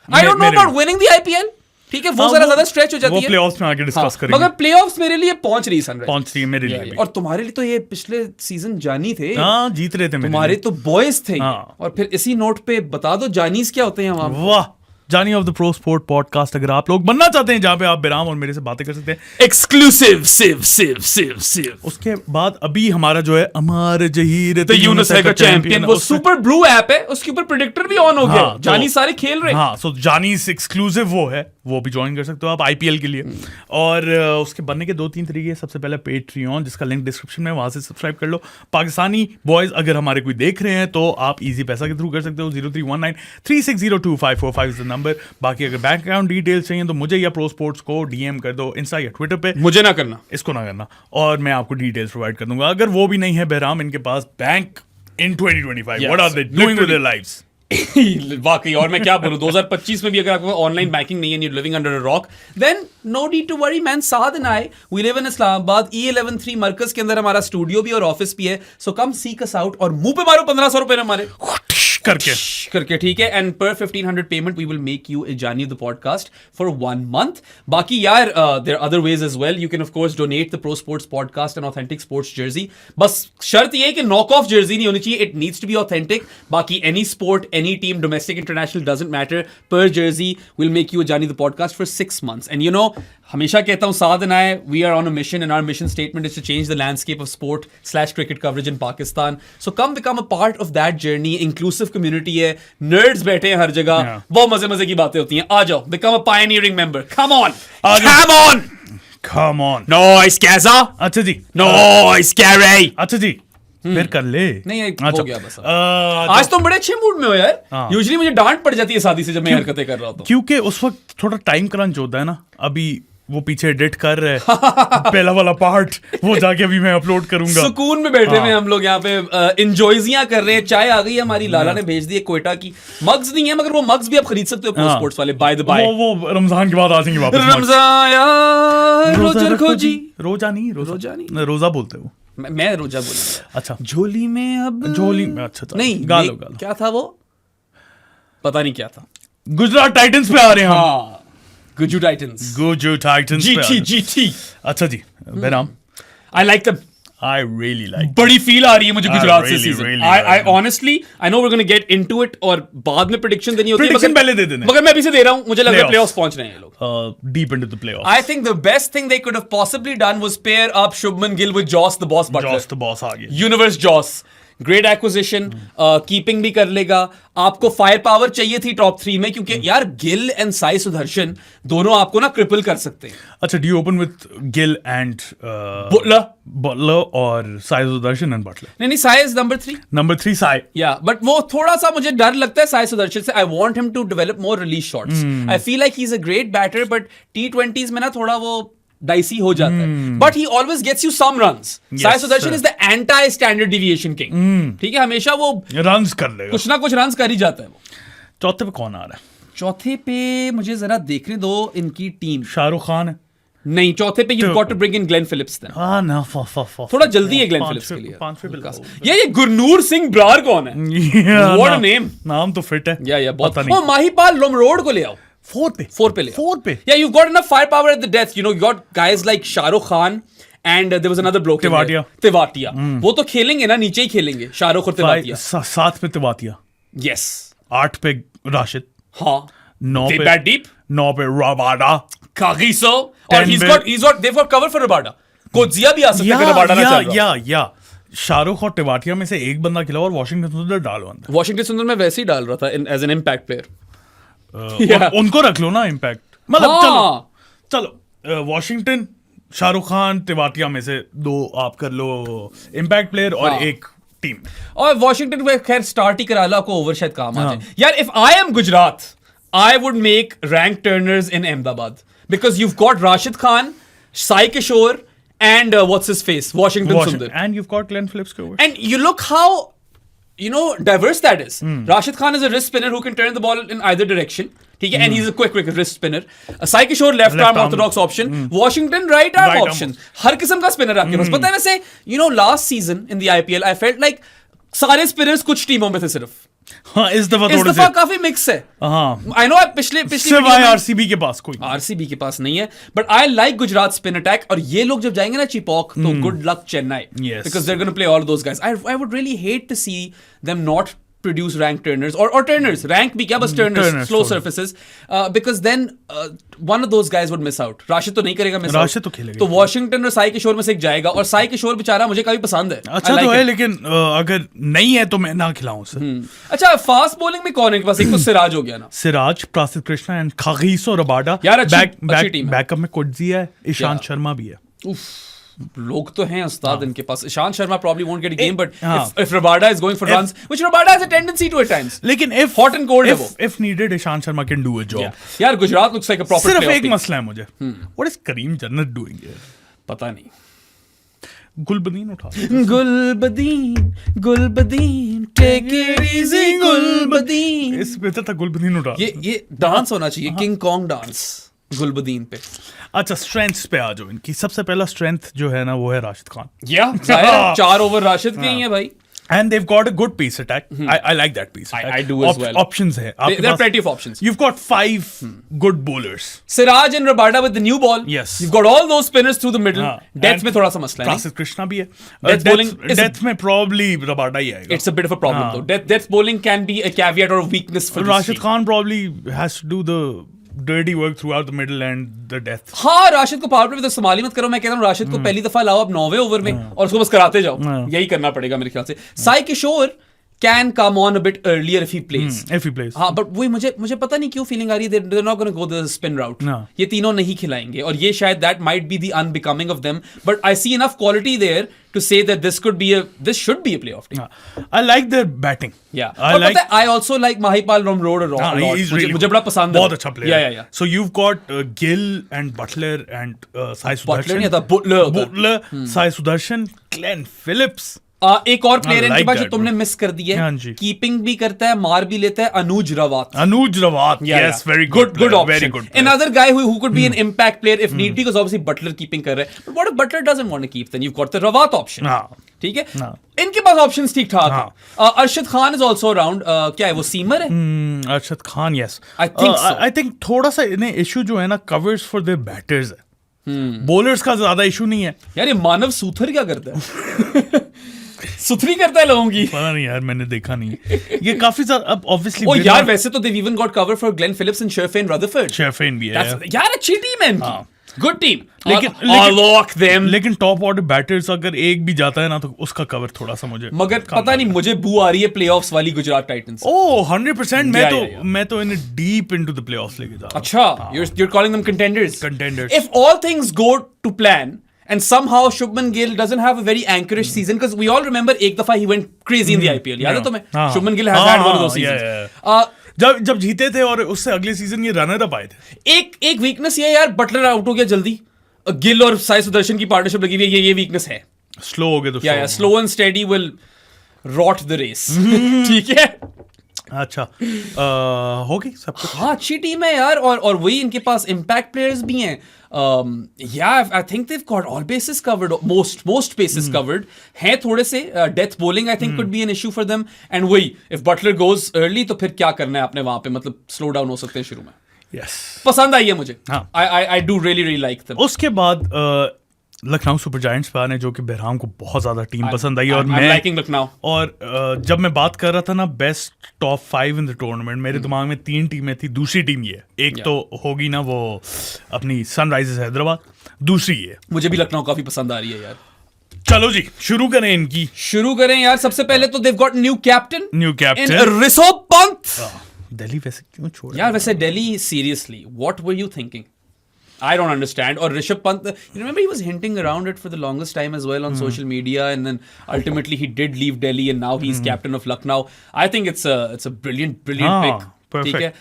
I don't know about winning the IPL. ठीक है, वो जरा ज्यादा स्ट्रेच हो जाती है. वो प्लेऑफ्स में आगे डिस्कस करेंगे। मगर प्लेऑफ्स मेरे लिए पहुंच रही सनराइज. पहुंच रही है मेरे लिए भी। और तुम्हारे लिए तो ये पिछले सीजन जानी थे. हाँ, जीत रहे थे। तुम्हारे तो बॉयज थे. हाँ। और फिर इसी नोट पे बता दो जानीज क्या होते हैं वहां. वाह, जानी of the pro sport podcast अगर आप लोग बनना चाहते हैं जहां पे आप बिराम और मेरे से बातें कर सकते हैं एक्सक्लूसिव सिव. उसके बाद अभी हमारा जो है अमर जहीर द यूनुस है का चैंपियन, वो सुपर ब्लू ऐप है, उसके ऊपर प्रेडिक्टर भी ऑन हो गया. हाँ, जानी सारे खेल रहे. हाँ, सो जानीस एक्सक्लूसिव वो है, वो भी ज्वाइन कर सकते हो आप आईपीएल के लिए। और उसके बनने के 2-3 तरीके। सबसे पहले पेट्रियन, जिसका लिंक डिस्क्रिप्शन में, वहां से सब्सक्राइब कर लो। पाकिस्तानी बॉयज अगर हमारे कोई देख रहे हैं तो आप इजी पैसा के थ्रू कर सकते हो। 031936025545 इज द नंबर। बाकी अगर बैंक अकाउंट डिटेल्स चाहिए तो मुझे या प्रो स्पोर्ट्स को डीएम कर दो इंस्टा या ट्विटर पे। मुझे ना करना, इसको ना करना, और मैं आपको डिटेल्स प्रोवाइड कर दूंगा। अगर वो भी नहीं है बहराम इनके पास back in 2025, what are they doing with their lives? वाकई. और मैं क्या बोलूं, 2025 में भी अगर आपको ऑनलाइन बैंकिंग नहीं है, you're living under a rock, then no need to worry man. Saad and I, we live in Islamabad. E113 मरकज के अंदर हमारा स्टूडियो भी और ऑफिस भी है. So come seek us out और मुंह पे मारो 1500 रुपए हमारे करके. ठीक है. एंड पर 1500 payment we will make you a जानी द पॉडकास्ट फॉर 1 month. बाकी यार there other ways as well. You can of course donate the pro sports podcast and authentic sports jersey. बस शर्त ये है कि नॉक ऑफ जर्सी नहीं होनी चाहिए. It needs to be authentic. बाकी any sport, any team, domestic, international, doesn't matter, पर जर्सी विल मेक यू जानी the podcast for 6 months. And you know, हमेशा कहता हूं Saad and I, we are on a mission and our mission statement is to change the landscape of sport / cricket coverage in Pakistan. So come become a part of that journey. Inclusive community है, nerds बैठे हैं हर जगह. बहुत मजे की बातें होती हैं. आ जाओ, become a pioneering member. Come on. Noise कैसा. अच्छा जी. नॉइस कैरे. अच्छा जी. फिर कर ले। नहीं, अच्छा, हो गया बस। आज तुम बड़े अच्छे मूड में हो यार। हाँ। यूजुअली मुझे डांट पड़ जाती है शादी से जब मैं हरकतें कर रहा होता हूँ। क्योंकि उस वक्त थोड़ा टाइम क्रंच होता है ना। अभी वो पीछे एडिट कर रहे पहला वाला पार्ट, वो जाके अभी मैं अपलोड करूंगा। सुकून में बैठे हुए हम लोग यहाँ पे इंजॉयजियां कर रहे हैं। चाय आ गई है हमारी, लाला ने भेज दी है क्वेटा की। मग्स नहीं है मगर वो मग्स भी आप खरीद सकते हो प्रो स्पोर्ट्स वाले, बाय द बाय। वो रमजान के बाद आ जाएंगे वापस। रमजान यार रोजा खोजी, रोजा नहीं, रोजा बोलते हो। मैं रोजा बोलूंगा। अच्छा, झोली में अब झोली में। अच्छा नहीं, गालो। क्या था वो, पता नहीं क्या था। गुजरात टाइटंस पे आ रहे हैं हम। हाँ, गुजू टाइटंस, गुजू टाइटंस पे जीटी। अच्छा जी, बेराम, I like them. I really like बड़ी फील आ रही है मुझे गुजरात से really, season. really I like them. honestly I know we're going to get into it और बाद में प्रेडिक्शन देनी होती है। Prediction पहले दे देना। मगर मैं अभी से दे रहा हूँ, मुझे लग रहा है Playoffs. प्लेऑफ्स पहुंच रहे हैं ये लोग। deep into the playoffs. I think the best thing they could have possibly done was pair up Shubman Gill with Joss the Boss Butler. Joss the boss आ गया। Universe Jos, great acquisition, keeping भी कर लेगा। आपको fire power चाहिए थी top 3 में, क्योंकि यार गिल एंड साई सुदर्शन दोनों आपको ना क्रिपल कर सकते हैं। अच्छा, do you open with Gill and Butler और Sai Sudarshan and Butler? नहीं, Sai is number 3। Number 3 Sai. या बट वो थोड़ा सा मुझे डर लगता है साई सुदर्शन से। I want him to develop more release shots. I feel like he is a great batter, but T20s में ना थोड़ा वो डाइसी हो जाता है। But he always gets you some runs. Sai Sudharsan is the anti standard deviation king. ठीक है, हमेशा वो Runs कर लेगा। कुछ ना कुछ रन्स कर ही जाता है वो। चौथे पे कौन आ रहा है? चौथे पे मुझे जरा देखने दो इनकी टीम। शाहरुख खान है। नहीं, चौथे पे you've got to bring in Glenn Phillips then. हाँ ना, थोड़ा जल्दी है Glenn पांच Phillips पे- के लिए। पांच पे बिल्कुल। ये गुरनूर सिंह ब्रार कौन है? Yeah, What a नाम- name. नाम तो फिट है। या बहुत। पता नहीं। ओ माहीपाल लोमरोड को ले आओ। 4 पे। 4 पे ले आओ। 4 पे। Yeah, you've got enough firepower at the death. You know, you got guys like Shahrukh Khan and there was another bloke. Tewatia. Tewatia. वो तो खेलेंगे ना, नीचे ही खेलेंगे शाहरुख और तेवाटिया। 7 पे तेवातिया। Yes. 8 पे राशिद। हाँ। 9 They पे bat deep. 9 पे रबाडा। Kagiso. और 10 they've got cover for Rabada. Kojiya भी आ सकते हैं रबाडा ना चल रहा। या शाहरुख और तेवाटिया में से एक बंदा खिला और वॉशिंगटन सुंदर डालो अंदर। वॉशिंगटन सुंदर में वैसे ही डाल रहा था एज एन इम्पैक्ट प्लेयर। उनको रख लो ना इम्पैक्ट। मतलब हाँ। चलो वॉशिंगटन, शाहरुख खान, तेवाटिया में से 2 आप कर लो इम्पैक्ट प्लेयर और हाँ। एक टीम। और वॉशिंगटन को खैर स्टार्ट ही करा लो, आपको ओवर शायद काम आ जाए। यार if I am Gujarat, I would make rank turners in Ahmedabad because you've got Rashid Khan, Sai Kishore and what's his face, Washington Sundar. And you've got Glenn Phillips over. And you look how, you know, diverse that is. Rashid Khan is a wrist spinner who can turn the ball in either direction. Okay? And he's a quick wrist spinner. Sai Kishore left arm orthodox option. Washington right arm option. हर किस्म का spinner आपके पास। पता है वैसे, you know, last season in the IPL, I felt like सारे spinners कुछ टीमों में थे सिर्फ। हाँ, इस दफा इस थोड़े दफा से काफी मिक्स है। हाँ, आई नो पिछले सिर्फ आरसीबी के पास कोई आरसीबी के पास नहीं है, but I like Gujarat spin attack. और ये लोग जब जाएंगे ना चिपॉक, तो good luck Chennai, Yes. Because they're gonna play all those guys. I would really hate to see them not produce rank turners or turners, rank भी क्या, बस turners, slow surfaces, because then one of those guys would miss out. Rashid तो नहीं करेगा miss out. Rashid तो खेलेगा। तो Washington और साई किशोर में से एक जाएगा, और साई किशोर बेचारा मुझे काफी पसंद है। अच्छा तो है, लेकिन अगर नहीं है तो मैं ना खिलाऊं उसे। अच्छा, फास्ट बॉलिंग में कौन है इनके पास? एक तो सिराज हो गया ना, सिराज, प्रासिद कृष्णा एंड खागीसो रबाडा। यार अच्छी टीम है। बैकअप में कोटजिया है, ईशांत शर्मा भी है। उफ, लोग तो हैं उस्ताद इनके पास। Ishant Sharma probably won't get a game, but if Rabada is going for runs, which Rabada has a tendency to at times. लेकिन if hot and cold है वो। if needed, Ishant Sharma can do a job. यार Gujarat looks like a proper सिर्फ playoff एक team. मसला है मुझे, what is करीम जन्नत doing here? पता नहीं। गुलबदीन उठा। Gulbadin take it easy Gulbadin. इस बेहतर था गुलबदीन उठा। ये डांस होना चाहिए, किंग कॉन्ग डांस गुलबदीन पे। अच्छा, स्ट्रेंथ्स पे आ जाओ इनकी। सबसे पहला स्ट्रेंथ जो है ना वो है राशिद खान। जाहिर है 4 ओवर राशिद के ही है भाई। And they've got a good pace attack. I like that pace attack. I do as well. Options है आपके There are pass. plenty of options. You've got 5 good bowlers. Siraj and Rabada with the new ball. Yes. You've got all those spinners through the middle. Death में थोड़ा सा मसला है। प्रासिद कृष्णा भी है। Death bowling is death में probably Rabada ही आएगा। It's a bit of a problem though. Death bowling can be a caveat or a weakness for this Rashid team. Khan probably has to do the dirty work throughout the middle and the death. हाँ, राशिद को power play तो संभाली मत करो। मैं कहता हूँ राशिद को पहली दफा लाओ अब 9वें ओवर में, और उसको बस कराते जाओ। यही करना पड़ेगा मेरे ख्याल से। साई किशोर can come on a bit earlier if he plays. If he plays. हाँ, but वही मुझे पता नहीं क्यों फीलिंग आ रही है they're not going to go the spin route. No. ये तीनों नहीं खिलाएंगे और ये शायद that might be the unbecoming of them. But I see enough quality there to say that this should be a playoff team. I like their batting. Yeah. और पता है, I also like Mahipal Ramrod a lot. He's really मुझे बड़ा पसंद है. बहुत अच्छा player. Yeah. So you've got Gill and Butler and Sai Sudarshan. Butler नहीं था, Butler. Sai Sudarshan, Glenn Phillips. एक और प्लेयर इनके like पास जो that, तुमने bro. मिस कर दी है, हाँ जी. कीपिंग भी करता है, मार भी लेता है, अनुज रवात. Yes, very good. Good player, option. Very good. player. Another guy who could be an impact player if need be, because obviously Butler keeping कर रहा है. But what if Butler doesn't want to keep? Then you've got the Rawat option. हाँ. ठीक है. हाँ. इनके पास options ठीक ठाक हैं. Arshad Khan is also around. क्या है वो, सीमर है? Arshad Khan, yes. I think so. I think थोड़ा सा इन्हें इशू जो है ना covers for their batters है. Bowlers का ज्यादा इशू नहीं है. यार ये मानव सूथर क्या करता है? सुथरी करता है लोगों की. पता नहीं यार, मैंने देखा नहीं. ये काफी ज्यादा अब obviously. ओ यार, वैसे तो they've even got cover for Glenn Phillips and Sherfane Rutherford. Sherfane भी है. यार अच्छी टीम है इनकी. Good team. लेकिन them. लेकिन टॉप ऑर्डर बैटर्स अगर एक भी जाता है ना तो उसका कवर थोड़ा सा मुझे मगर पता नहीं, मुझे बू आ रही है प्लेऑफ्स वाली गुजरात टाइटंस. ओह 100%. Yeah. मैं तो इन्हें डीप इनटू द प्लेऑफ्स लेके जा रहा हूं. अच्छा, you're calling them contenders. Contenders. If all things go to plan and somehow Shubman Gill doesn't have a very anchorish season, because we all remember एक दफा he went crazy in the IPL. याद है तुम्हें? Shubman Gill has had one of those seasons. Yeah. जब जीते थे और उससे अगले सीजन ये रनर अप आए थे. एक वीकनेस ये यार, बटलर आउट हो गया जल्दी. गिल और साई सुदर्शन की पार्टनरशिप लगी हुई है, ये वीकनेस है. स्लो हो गए तो या slow and steady will rot the race. ठीक है. अच्छा. होगी सब कुछ. हाँ, अच्छी टीम है यार. और वही इनके पास इम्पैक्ट प्लेयर्स भी हैं. I think they've got all bases covered, most bases covered. हैं थोड़े से death bowling I think could be an issue for them. And वही, if Butler goes early तो फिर क्या करना है आपने वहां पे, मतलब स्लो डाउन हो सकते हैं शुरू में. Yes. पसंद आई है मुझे. हाँ. I do really like them. उसके बाद लखनऊ सुपर जायंट्स पे आने, जो कि बहराम को बहुत ज्यादा टीम पसंद आई. और I'm मैं liking लखनऊ. और जब मैं बात कर रहा था ना best top 5 in the tournament, मेरे दिमाग में 3 टीमें थी. दूसरी टीम ये, एक तो होगी ना वो अपनी सनराइजर्स हैदराबाद, दूसरी ये. मुझे भी लखनऊ काफी पसंद आ रही है यार. चलो जी शुरू करें यार. सबसे पहले तो they've got new captain Rishabh Pant. Delhi वैसे क्यों छोड़ा यार? वैसे Delhi, seriously, what were you thinking? I don't understand. Or Rishabh Pant, you remember he was hinting around it for the longest time as well on social media, and then ultimately he did leave Delhi, and now he's captain of Lucknow. I think it's a brilliant pick. Perfect. ठीक है.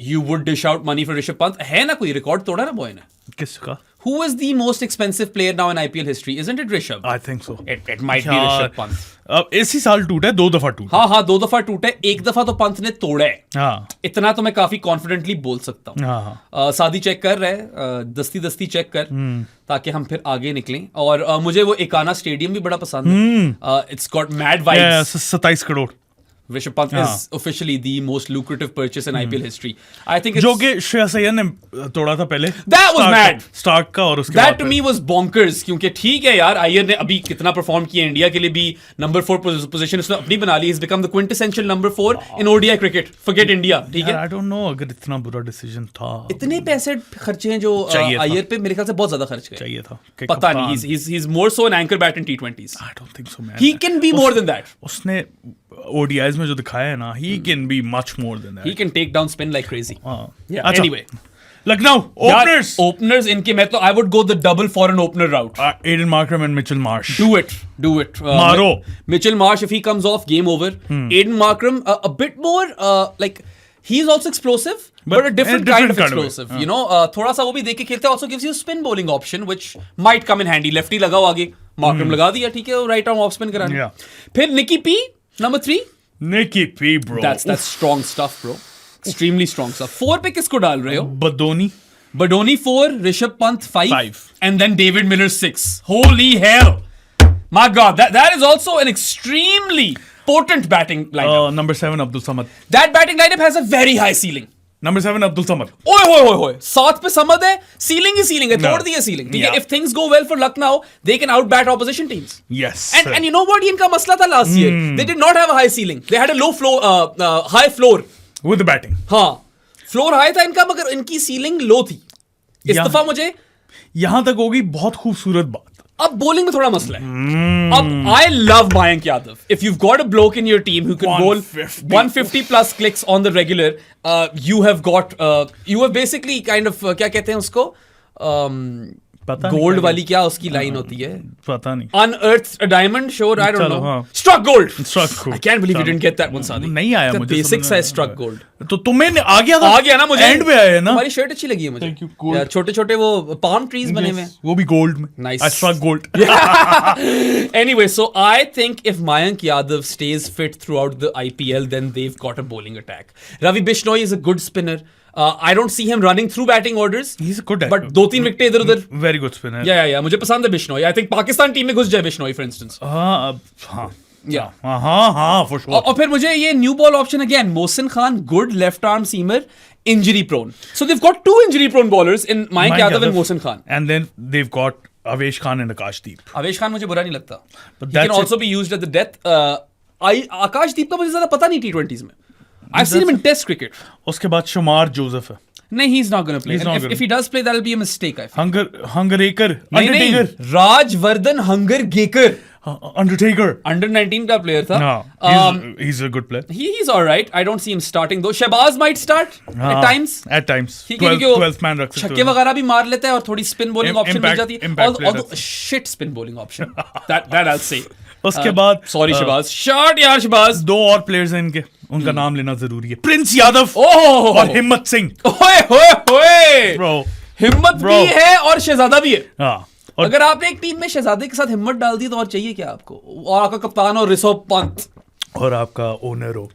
You would dish out money for Rishabh Pant. है ना कोई record तोड़ा ना boy ने? किसका? Who is the most expensive player now in IPL history? Isn't it Rishabh? I think so. It might be Rishabh Pant. अब इसी साल टूटा है, 2 दफा टूटा. हाँ 2 दफा टूटा है. एक दफा तो पंत ने तोड़ा है. हाँ. इतना तो मैं काफी कॉन्फिडेंटली बोल सकता हूँ. हाँ. सादी चेक कर रहे हैं, दस्ती चेक कर, ताकि हम फिर आगे निकलें. और मुझे वो एकाना स्टेडियम भी बड़ा पसंद है. It's got mad vibes. 27 crore. Rishabh Pant is officially the most lucrative purchase in IPL history. I think it's... जो कि श्रेयस अय्यर ने तोड़ा था पहले. That was mad. स्टार्क का और उसके बाद to me was bonkers. क्योंकि ठीक है यार, अय्यर ने अभी कितना परफॉर्म किया इंडिया के लिए भी. नंबर 4 पोजीशन उसने अपनी बना ली. He's become the quintessential number 4 in ODI cricket. Forget India. ठीक है. I don't know अगर इतना बुरा डिसीजन था. इतने पैसे खर्चे हैं जो अय्यर पे, मेरे ख्याल से बहुत ज्यादा खर्च गए. चाहिए था. पता नहीं. He's more so an anchor bat in T20s. I don't think so man. He can be more than that. उसने ODIs में जो दिखाया है ना, he can be much more than that. He can take down spin like crazy. Yeah. अच्छा, anyway, Lucknow openers इनके मैं तो I would go the double foreign opener route. Aiden Markram and Mitchell Marsh. Do it. मारो. Mitchell Marsh, if he comes off, game over. Aiden Markram a bit more like he's also explosive, but a different kind of explosive. You know, थोड़ा सा वो भी देख के खेलते हैं. Also gives you a spin bowling option which might come in handy. Lefty लगाओ आगे, Markram लगा दिया, ठीक है, right arm off spin कराने. फिर Nicky P, number 3. Nicky P, bro. That's strong stuff, bro. Extremely strong stuff. 4 पे किसको डाल रहे हो? Badoni 4, Rishabh Pant 5, and then David Miller 6. Holy hell! My God, that is also an extremely potent batting lineup. Number 7 Abdul Samad. That batting lineup has a very high ceiling. Number 7 Abdul Samad. ओए 7 पे समद है. Ceiling ही ceiling है. तोड़ दी है ceiling. ठीक है. If things go well for Lucknow, they can outbat opposition teams. Yes. And you know what? इनका मसला था last year. They did not have a high ceiling. They had a low floor, high floor. With the batting. हाँ. Floor high था इनका, मगर इनकी ceiling low थी. इस दफा मुझे यहाँ तक होगी बहुत खूबसूरत बात. अब bowling में थोड़ा मसला है. अब I love Mayank Yadav. If you've got a bloke in your team who can bowl 150 plus clicks on the regular, you have basically kind of क्या कहते हैं उसको? पता नहीं गोल्ड क्या वाली क्या उसकी लाइन होती है? पता नहीं. Unearthed a diamond, sure, I don't चलो, know. हाँ. Struck gold. Struck gold. I can't believe you didn't get that one, Sadi. नहीं आया The मुझे basics समझ है में. struck gold. तो तुम्हें आ गया था. आ गया ना मुझे. एंड पे आया ना. हमारी शर्ट अच्छी लगी है मुझे. Thank you, gold. छोटे छोटे वो palm trees बने हुए हैं. वो भी गोल्ड में. Nice. I struck gold. Anyway, so I think if Mayank Yadav stays fit throughout the IPL, then they've got a bowling attack. Ravi Bishnoi is a good spinner. I don't see him running through batting orders. He's good at But 2-3 विकेटें इधर उधर. Very good spinner. Yeah. मुझे पसंद है Bishnoi. I think Pakistan team में घुस जाए Bishnoi, for instance. हाँ. Yeah. हाँ, for sure. और फिर मुझे ये new ball option again, Mohsin Khan, good left arm seamer, injury prone. So they've got 2 injury prone bowlers in Mayank Yadav and Mohsin Khan. And then they've got Avesh Khan and Akashdeep. Avesh Khan मुझे बुरा नहीं लगता. But He can that's also be used at the death. आकाशदीप का मुझे ज्यादा पता नहीं T20s में. I've seen him in Test cricket. उसके बाद शुमार जोसेफ है. नहीं, he's not going to play. He's not And gonna. if he does play, that'll be a mistake, I feel. हंगरेकर. नहीं, Rajvardhan hunger Gekar. Undertaker. Under 19 का player था. No, he's a good player. He's all right. I don't see him starting though. Shahbaz might start at times. At times. ठीक है, क्योंकि 12th man रख सकते हो. छक्के वगैरह भी मार लेता है और थोड़ी स्पिन बॉलिंग ऑप्शन मिल जाती है. impact player Although shit spin bowling option. That I'll say. उसके बाद Sorry Shahbaz. Shot यार Shahbaz. 2 और प्लेयर्स हैं इनके. उनका नाम लेना जरूरी है. प्रिंस यादव ओह और हिम्मत सिंह. ओए Bro. हिम्मत भी है और शहजादा भी है. हाँ. और अगर आपने एक टीम में शहजादे के साथ हिम्मत डाल दी तो और चाहिए क्या आपको? और आपका कप्तान हो ऋषभ पंत. और आपका ओनर हो.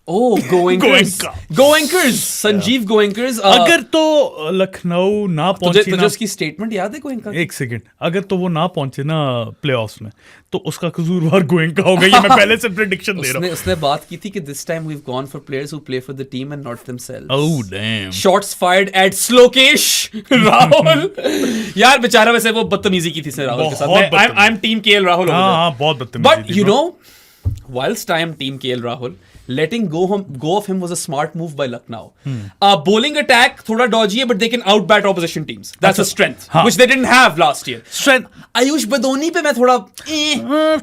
Oh, Goenkers. Sanjeev Goenkers. अगर तो लखनऊ ना पहुंचे तुझे ना. उसकी स्टेटमेंट याद है गोयंका? एक सेकंड. अगर तो वो ना पहुंचे ना प्लेऑफ्स में तो उसका कसूरवार गोयंका होगा. ये मैं पहले से प्रेडिक्शन दे रहा हूँ. उसने बात की थी कि this time we've gone for players who play for the team and not themselves. Oh damn. Shots fired at Slokesh Rahul. यार बेचारा वैसे वो बदतमीजी की थी इसने राहुल के साथ. I'm team KL Rahul. हाँ, बहुत बदतमीजी. But you know, whilst I am team KL Rahul, letting go of him was a smart move by Lucknow. Bowling attack थोड़ा dodgy है, but they can outbat opposition teams. That's a strength, which they didn't have last year. Strength. Ayush Badoni पे मैं थोड़ा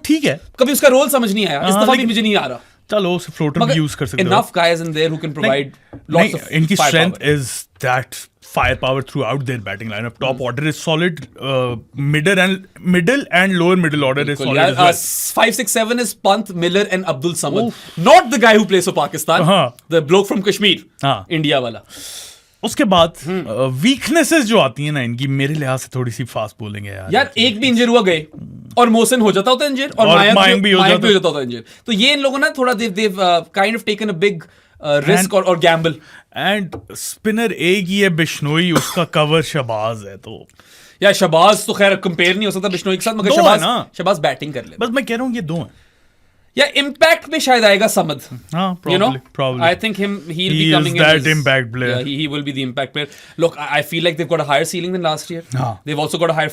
ठीक है. कभी उसका role समझ नहीं आया. इस दफा भी मुझे नहीं आ रहा. चलो उसे फ्लोटर भी यूज कर सकते हो. Enough guys in there who can provide lots of इनकी firepower. strength is that firepower throughout their batting lineup. Top order is solid. Middle and lower middle order is solid as well. 5, 6, 7 is Pant, Miller and Abdul Samad. Not the guy who plays for Pakistan. The bloke from Kashmir. India वाला. उसके बाद weaknesses जो आती हैं ना इनकी, मेरे लिहाज से थोड़ी सी फास्ट बोलिंग है यार. एक भी इंजर हुआ गए और मोहसिन हो जाता होता इंजर और मायंक भी हो जाता होता इंजर. तो ये इन लोगों ने थोड़ा they've kind of taken a big risk or gamble. And spinner एक ही है बिश्नोई, उसका कवर शहबाज है. तो यार शहबाज तो खैर कंपेयर नहीं हो सकता बिश्नोई के साथ, मगर शहबाज बैटिंग कर ले. बस मैं कह रहा हूँ ये 2 हैं. या इम्पैक्ट में शायद आएगा समद. हाँ, probably. I think he'll be coming in. He is that impact player. Yeah, he will be the impact player. Look, I feel like they've got a higher ceiling than last year. They've also got a higher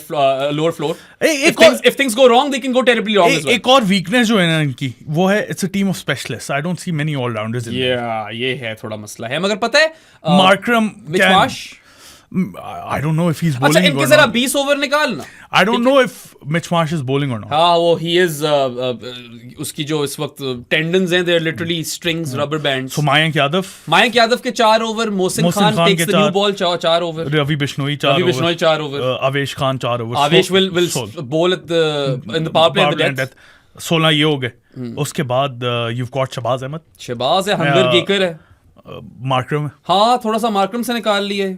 lower floor. If things go wrong, they can go terribly wrong as well. एक और weakness जो है ना इनकी, वो है it's a team of specialists. I don't see many all-rounders in there. Yeah, ये है थोड़ा मसला है, मगर पता है Markram Mitch I don't know if he's bowling. अच्छा, इनके जरा 20 ओवर निकाल ना. I don't know if Mitch Marsh is bowling or not. हाँ, वो he is उसकी जो इस वक्त tendons हैं, they're literally strings, rubber bands. So Mayank Yadav के 4 over, Mohsin Khan takes the new ball 4 over, Ravi Bishnoi 4 over, Avesh Khan 4 over. Avesh will bowl at in the power play at the death. 16 ये हो गए. उसके बाद you've got Shahbaz Ahmed. Shahbaz है, hunger Gekar है, Markram है. हाँ, थोड़ा सा मार्करम से निकाल लिए.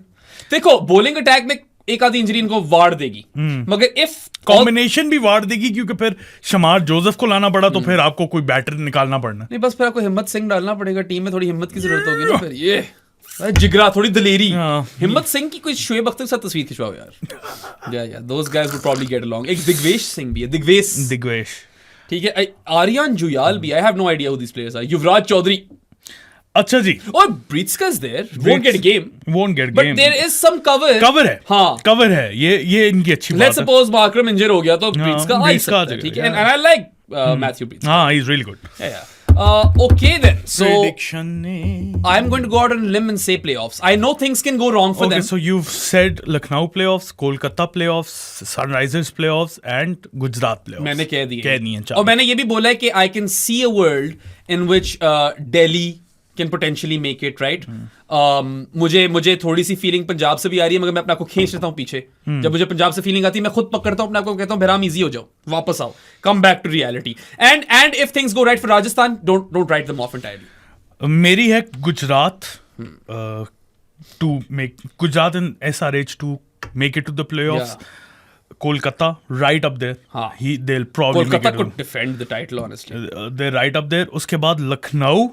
देखो बॉलिंग अटैक में एक आधी इंजरी इनको वाड़ देगी, मगर इफ कॉम्बिनेशन भी वाड़ देगी, क्योंकि फिर शमार जोसेफ को लाना पड़ा तो फिर आपको कोई बैटर निकालना पड़ना. नहीं, बस फिर आपको हिम्मत सिंह डालना पड़ेगा टीम में. थोड़ी हिम्मत की जरूरत होगी ना. फिर ये जिगरा, थोड़ी दलेरी. हिम्मत सिंह की कोई शोएब अख्तर के साथ तस्वीर खिंचवाओ यार. या those guys would probably get along. एक दिग्वेश सिंह भी है, दिग्वेश ठीक है. आर्यन जुयाल भी. I have no idea who this players are. Yuvraj Chaudhary. अच्छा जी. और Britsca is there. Won't get game. But there is some cover. Cover है. हाँ. कवर है. ये इनकी अच्छी बात है. Let's suppose Markram injure हो गया तो Britsca आ सकता है. ठीक है. And I like Matthew Britsca. हाँ, he's really good. Yeah. Okay then. So Prediction ne. I'm going to go out on a limb and say playoffs. I know things can go wrong for Okay, them. so you've said Lucknow playoffs, Kolkata playoffs, Sunrisers playoffs, and Gujarat playoffs. मैंने कह दिए कह दिए, और चलो. मैंने ये भी बोला है कि I can see a world in which Delhi can potentially make it, right? मुझे थोड़ी सी फीलिंग पंजाब से भी आ रही है, मगर मैं अपने आप को खींच लेता हूँ पीछे. जब मुझे पंजाब से फीलिंग आती है, मैं खुद पकड़ता हूँ अपने आप को, कहता हूँ बहराम इजी हो जाओ, वापस आओ, come back to reality. And if things go right for Rajasthan, don't write them off entirely. मेरी है Gujarat to make Gujarat and SRH to make it to the playoffs. Kolkata right up there. हाँ. They'll probably Kolkata make it. could defend the title honestly. They're right up there. उसके बाद Lucknow,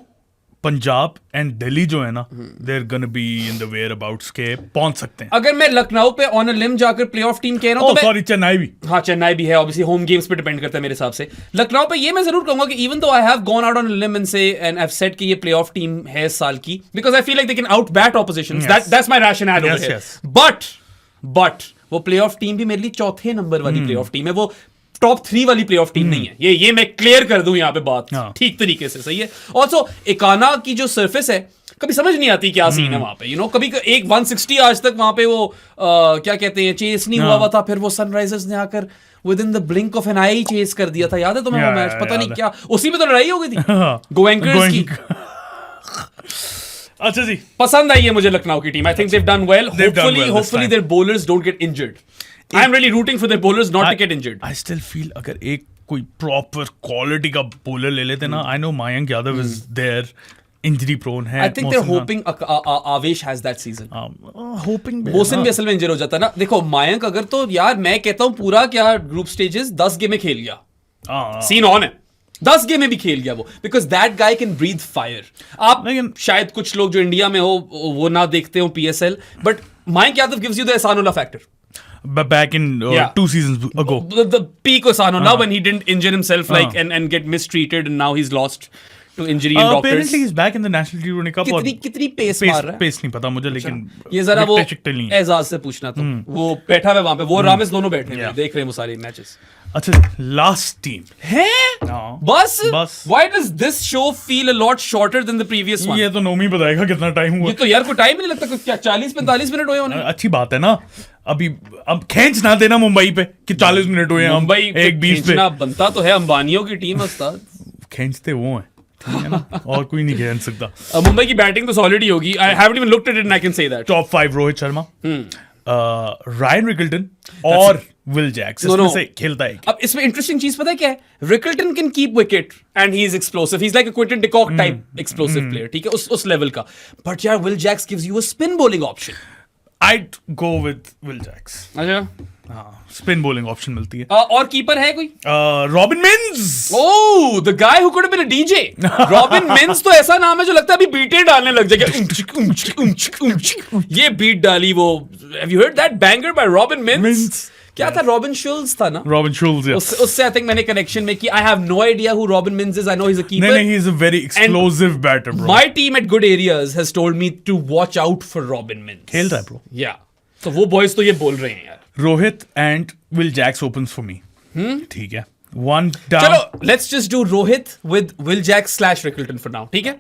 Punjab and Delhi जो है ना, they're gonna be in the whereabouts के पहुंच सकते हैं. अगर मैं लखनऊ पे ऑन अ लिम जाकर प्लेऑफ टीम कह रहा हूँ, Oh, sorry, चेन्नई भी. हाँ चेन्नई भी है, ऑब्वियसली होम गेम्स पे डिपेंड करता है मेरे हिसाब से. लखनऊ पे ये मैं जरूर कहूंगा कि even though I have gone out on a limb and से एंड आई हैव सेड कि ये प्लेऑफ टीम है इस साल की, because I feel like they can out bat opposition. Yes. That's my rational over Yes, here. yes. But वो playoff team भी मेरे लिए चौथे नंबर वाली प्लेऑफ टीम है. वो टॉप 3 वाली प्लेऑफ टीम नहीं है. ये मैं क्लियर कर दूं यहाँ पे बात हाँ. ठीक तरीके से. सही है. ऑल्सो एकाना की जो सरफेस है, कभी समझ नहीं आती क्या सीन है वहां पे. कभी एक 160 आज तक वहां पे वो क्या कहते हैं, चेस नहीं हुआ था. फिर वो सनराइजर्स ने आकर within the blink of an eye chase कर दिया था. याद है तुम्हें वो मैच? पता नहीं क्या उसी में तो लड़ाई हो गई थी गोएंकर्स की. अच्छा जी. पसंद आई है मुझे लखनऊ की team. I think they've done well. They've done well this Hopefully time. their bowlers don't get injured. I'm really rooting for their bowlers not to get injured. I still feel अगर एक कोई प्रॉपर क्वालिटी का bowler ले लेते ना, I know Mayank Yadav is there, injury prone है. I think they're hoping Avesh has that season. hoping Mohsin भी असल में इंजर हो जाता है ना. देखो मयंक अगर तो यार मैं कहता हूँ पूरा क्या ग्रुप स्टेजेस 10 गेम में खेल गया. सीन ऑन है. 10 गेम में भी खेल गया वो, because that guy can breathe fire. आप लेकिन शायद कुछ लोग जो इंडिया में हो वो ना देखते हो PSL, but Mayank Yadav gives you the Ehsanullah factor. back in Yeah. 2 seasons ago. The peak Osanullah when he didn't injure himself and get mistreated and now he's lost to injury and doctors. Apparently he's back in the National T20 Cup. कितनी pace मार रहा है. Pace नहीं पता मुझे, लेकिन ये जरा वो विकेट नहीं है. एजाज से पूछना तो वो बैठा है वहां पे, वो रामेश दोनों बैठे हैं, देख रहे हैं वो सारे मैचेस. अच्छा, लास्ट टीम है बस. बस. Why does this show feel a lot shorter than the previous one? ये तो नोमी बताएगा कितना टाइम हुआ. ये तो यार कोई टाइम ही नहीं लगता. क्या 40-45 मिनट हुए उन्हें. अच्छी बात है ना. अब खींच ना देना मुंबई पे कि 40 मिनट हुए. हम मुंबई एक 20 पे बनता तो है अंबानियों की टीम उस्ताद. खींचते वो हैं, ठीक है ना. और कोई नहीं खींच सकता. मुंबई की बैटिंग तो सॉलिड ही होगी. I haven't even looked at it and I can say that. Top 5 Rohit Sharma, Ryan Rickelton और विल जैक्स. इसमें से खेलता है. अब इसमें इंटरेस्टिंग चीज पता है क्या है? Rickelton can keep wicket and he is explosive. He is like a Quinton de Kock type explosive player. ठीक है, उस लेवल का. बट यार Will Jacks gives you a spin bowling option. I'd go with Will Jacks. अच्छा, हाँ, spin bowling option मिलती है. और कीपर है कोई? Robin mince. Oh, the guy who could have been a DJ. Robin mince तो ऐसा नाम है जो लगता है अभी बीटें डालने लग जाएगा. ये बीट डाली वो. Have you heard that banger by Robin Mintz? क्या था? रॉबिन शुल्स था ना. Robin Schulz, yeah. उससे आई थिंक मैंने कनेक्शन में कि I have no idea who Robin Minz is. I know he is a keeper. नहीं, he is a very explosive batter, bro. My team at Good Areas has told me to watch out for Robin Mintz. खेल रहा है, bro. Yeah. तो वो boys तो ये बोल रहे हैं यार. Rohit and Will Jacks opens for me. ठीक है. One down. चलो let's just do Rohit with Will Jacks / Rickleton for now. ठीक है.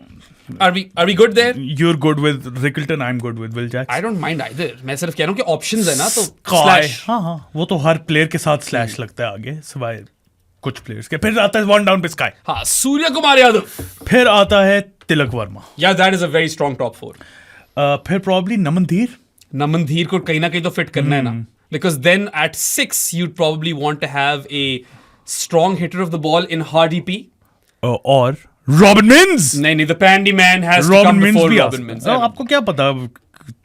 Are we good there? You're good with Rickleton, I'm good with Will Jacks. I don't mind either. मैं सिर्फ कह रहा हूँ कि ऑप्शंस है ना तो Sky. slash. हाँ, वो तो हर प्लेयर के साथ स्लैश लगता है आगे, सिवाय कुछ प्लेयर्स के. फिर आता है 1 down पे स्काई. हाँ, सूर्य कुमार यादव. फिर आता है Tilak Varma. Yeah, that is a very strong top 4. फिर प्रॉब्ली नमनधीर. नमनधीर को कहीं ना कहीं तो फिट करना है ना. Because then at 6 you'd probably want to have a strong hitter of the ball in Hardy P. और रॉबिन मिन्स. नहीं, the Pandy man has to robin come mince before भी Robin Mintz. आपको क्या पता?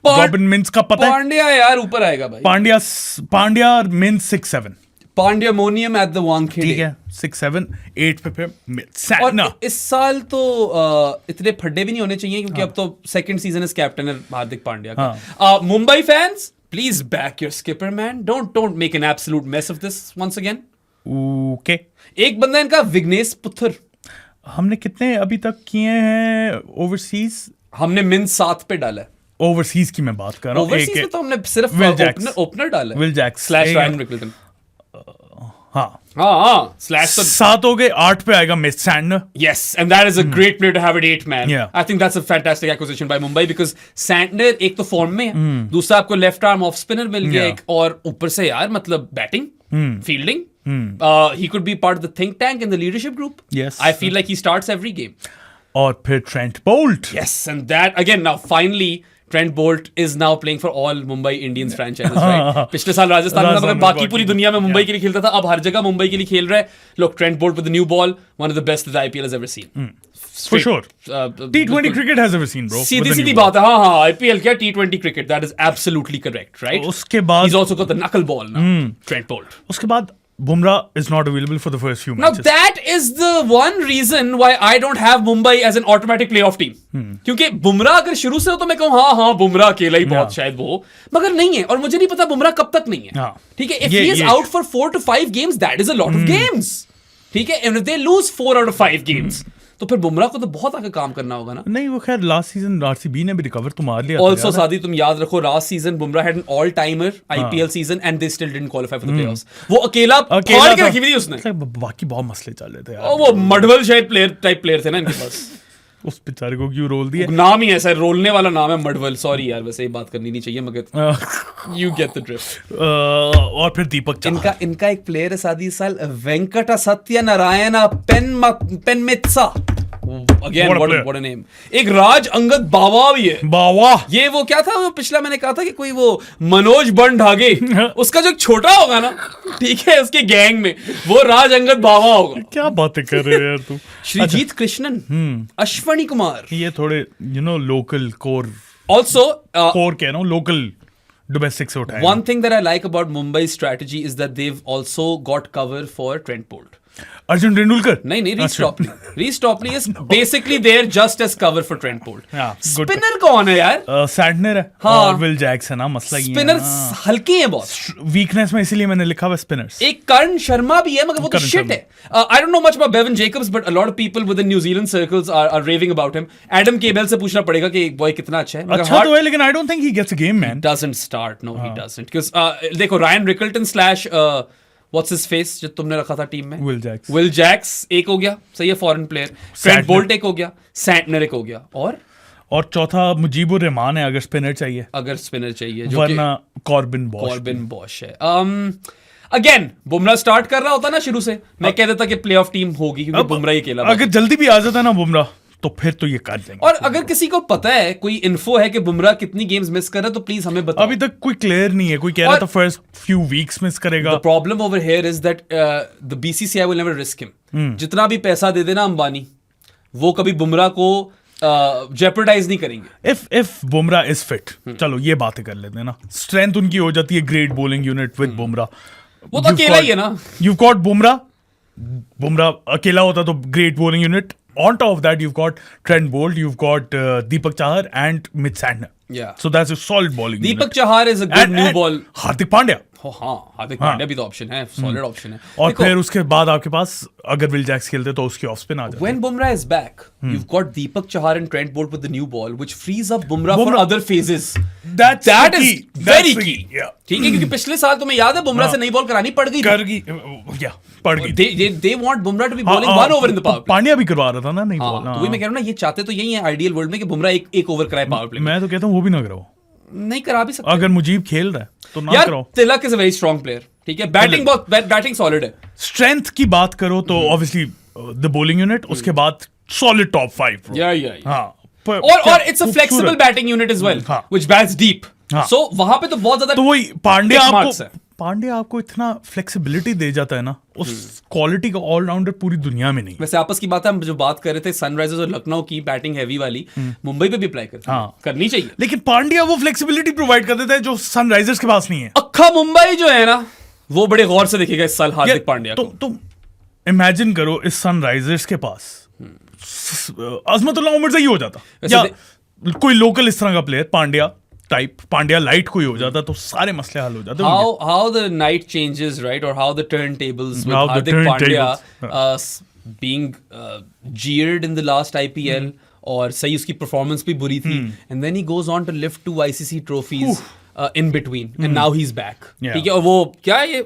Robin mince का पता है. पांड्या यार ऊपर आएगा भाई. Pandya means 6-7. Pandyamonium at the Wankhede. ठीक है, 6-7 8 पे फिर और इस साल तो इतने फड्डे भी नहीं होने चाहिए क्योंकि अब तो सेकंड सीजन इज कैप्टन है हार्दिक पांड्या का. Mumbai fans, please back your skipper man. Don't make an absolute mess of this once again. Okay. एक बंदा इनका विघ्नेश पुथर. हमने कितने अभी तक किए हैं ओवरसीज? हमने मिन 7 पे डाला है. ओवरसीज की मैं बात कर रहा हूँ. ओवरसीज में तो हमने सिर्फ ओपनर डाला है. Will Jacks / Ryan Rickelton. हाँ, हाँ स्लैश तो 7 हो गए, 8 पे आएगा Mitch Santner. yes, and that is a great player to have at 8 man. Yeah. I think that's a fantastic acquisition by Mumbai because Santner एक तो फॉर्म में है, दूसरा आपको लेफ्ट आर्म ऑफ स्पिनर मिल गया Yeah. एक, और ऊपर से यार मतलब batting, fielding. He could be part of the think tank in the leadership group. Yes. I feel like he starts every game. और फिर Trent Boult. Yes, and that again now finally Trent Bolt is now playing for all Mumbai Indians franchises, right? पिछले साल राजस्थान में था, मगर बाकी पूरी दुनिया में मुंबई के लिए खेलता था, अब हर जगह मुंबई के लिए खेल रहा है. Look, Trent Bolt with the new ball, one of the best that the IPL has ever seen. For sure. T20 cricket has ever seen, bro. सीधी बात है. हाँ IPL क्या T20 cricket, that is absolutely correct, right? उसके बाद He's also got the knuckle ball now, Trent Bolt. उसके बाद Bumrah is not available for the first few Now matches. that is the one reason why I don't have Mumbai as an automatic playoff team. क्योंकि बुमराह अगर शुरू से हो तो मैं कहूँ हाँ बुमराह अकेला ही बहुत शायद वो, मगर नहीं है, और मुझे नहीं पता बुमराह कब तक नहीं है. हाँ. ठीक है, if he is out for 4 to 5 games, that is a lot of games. ठीक है, and if they lose 4 out of 5 games, तो फिर बुमराह को तो बहुत आगे काम करना होगा ना. नहीं, वो खैर लास्ट सीजन आरसीबी ने भी रिकवर तो मार लिया था. Also सादी तुम याद रखो, last season Bumrah had an all timer IPL season and they still didn't qualify for the playoffs. वो अकेला फाड़ के रखी हुई थी उसने. बाकी बहुत मसले चल रहे थे यार. वो मडवल शायद प्लेयर थे ना इनके पास. उस बेचारे को क्यों रोल दिया? नाम ही ऐसा है, रोलने वाला नाम है मडवल. सॉरी यार, वैसे ये बात करनी नहीं चाहिए, मगर यू गेट द ड्रिफ्ट. और फिर दीपक चाहर. इनका एक प्लेयर है सादी इस साल, Venkata Satyanarayan पेनमित्सा. Again, what a name. एक राज अंगद बावा भी है. बावा ये वो क्या था, वो पिछला मैंने कहा था कि कोई वो मनोज बन ढागे उसका जो छोटा होगा ना, ठीक है, उसके गैंग में वो राज अंगद बावा होगा. क्या बातें कर रहे हो यार तू. श्रीजीत कृष्णन, अश्वनी कुमार, ये थोड़े लोकल कोर also कोर कह रहा हूँ, लोकल डोमेस्टिक से उठाए. one thing that I like about Mumbai's strategy is that they've also got cover for Trent Bolt. Arjun Tendulkar. नहीं Reece Topley is basically there just as cover for Trent Bolt. Spinner कौन है यार? Santner है. हाँ. और Will Jacks है ना, मसला ये है. स्पिनर्स हल्के हैं बहुत. वीकनेस में इसीलिए मैंने लिखा हुआ स्पिनर्स. एक कर्ण शर्मा भी है, मगर वो तो शिट है. I don't know much about Bevan Jacobs, but a lot of people within New Zealand circles are raving about him. Adam Cabell से पूछना पड़ेगा कि बॉय कितना अच्छा है. अच्छा तो है, लेकिन I don't think he gets a game, man. Doesn't start. No, he doesn't. Because देखो Ryan Rickelton slash what's his face जो तुमने रखा था टीम में, विल जैक्स एक हो गया, सही है, फॉरेन प्लेयर. ट्रेंट बोल्ट एक हो गया, सैंटनर एक हो गया, और चौथा मुजीबुर रहमान है अगर स्पिनर चाहिए, वरना कॉर्बिन बॉश है. अगेन बुमराह स्टार्ट कर रहा होता ना शुरू से, मैं कह देता कि प्लेऑफ टीम होगी, क्योंकि बुमराह ही अकेला. अगर जल्दी भी आ जाता ना बुमराह तो फिर तो ये कर देंगे. और अगर किसी को पता है, कोई इन्फो है कि बुमराह कितनी गेम्स मिस कर रहा है, तो प्लीज हमें बताओ. अभी तक कोई क्लियर नहीं है. कोई कह रहा था फर्स्ट फ्यू वीक्स मिस करेगा. The problem over here is that the BCCI will never risk him. जितना भी पैसा दे देना अंबानी, वो कभी बुमराह को जेपरडाइज नहीं करेंगे. इफ बुमराह इज फिट, चलो ये बातें कर लेते हैं ना, स्ट्रेंथ उनकी हो जाती है great bowling unit with Bumrah. वो तो अकेला ही है ना. यू गॉट बुमराह अकेला होता तो great bowling unit. On top of that, you've got Trent Bolt, you've got Deepak Chahar and Mitch Santner. Yeah. So that's a solid bowling Deepak unit. Chahar is a good new ball. Hardik Pandya. हाँ, हार्दिक पांड्या भी तो option है, solid option है. और फिर उसके बाद आपके पास अगर विल जैक्स खेलते तो उसकी ऑफ स्पिन आ जाती. When Bumrah is back, you've got Deepak Chahar and Trent Bolt with the new ball, which frees up Bumrah for other phases. That is very key. Yeah. ठीक है, क्योंकि पिछले साल तुम्हें याद है बुमराह से नई बॉल करानी पड़ गई. पड़ गई. They want Bumrah to be bowling one over in the power play. Pandya भी करवा रहा था ना नई बॉल. तो वही मैं कह रहा हूँ ना, ये चाहते तो यही है आइडियल वर्ल्ड में कि बुमराह एक ओवर कराए पावर प्ले. मैं तो कहता हूँ वो भी ना कराओ. नहीं करा भी सकते अगर मुजीब खेल रहा है तो ना यार. कराओ. Tilak is a very strong player. ठीक है, बैटिंग सॉलिड है. स्ट्रेंथ की बात करो तो ऑब्वियसली द बॉलिंग यूनिट, उसके बाद सॉलिड टॉप 5. और it's a flexible batting unit as well, which bats deep. So वहां पे तो बहुत ज्यादा. तो वही पांड्या आपको इतना फ्लेक्सिबिलिटी दे जाता है ना, उस क्वालिटी का ऑलराउंडर पूरी दुनिया में नहीं. वैसे आपस की बात है, हम जो बात कर रहे थे सनराइजर्स और लखनऊ की बैटिंग हैवी वाली, मुंबई पे भी अप्लाई करनी चाहिए. लेकिन पांड्या वो फ्लेक्सिबिलिटी प्रोवाइड कर देता है जो सनराइजर्स के पास नहीं है. अक्खा मुंबई जो है ना, वो बड़े गौर से देखेगा इस साल हार्दिक पांड्या को. तो इमेजिन करो इस सनराइजर्स के पास अजमतुल्लाह उमर से ही हो जाता, या कोई लोकल इस तरह का प्लेयर पांड्या लाइट कोई हो जाता, तो सारे मसले हल हो जाते. How the night changes, right? Or how the turntables with Hardik Pandya being jeered in the last IPL, और सही उसकी परफॉर्मेंस भी बुरी थी, and then he goes on to lift 2 ICC trophies in between, and now he's back. ठीक है, और वो क्या है,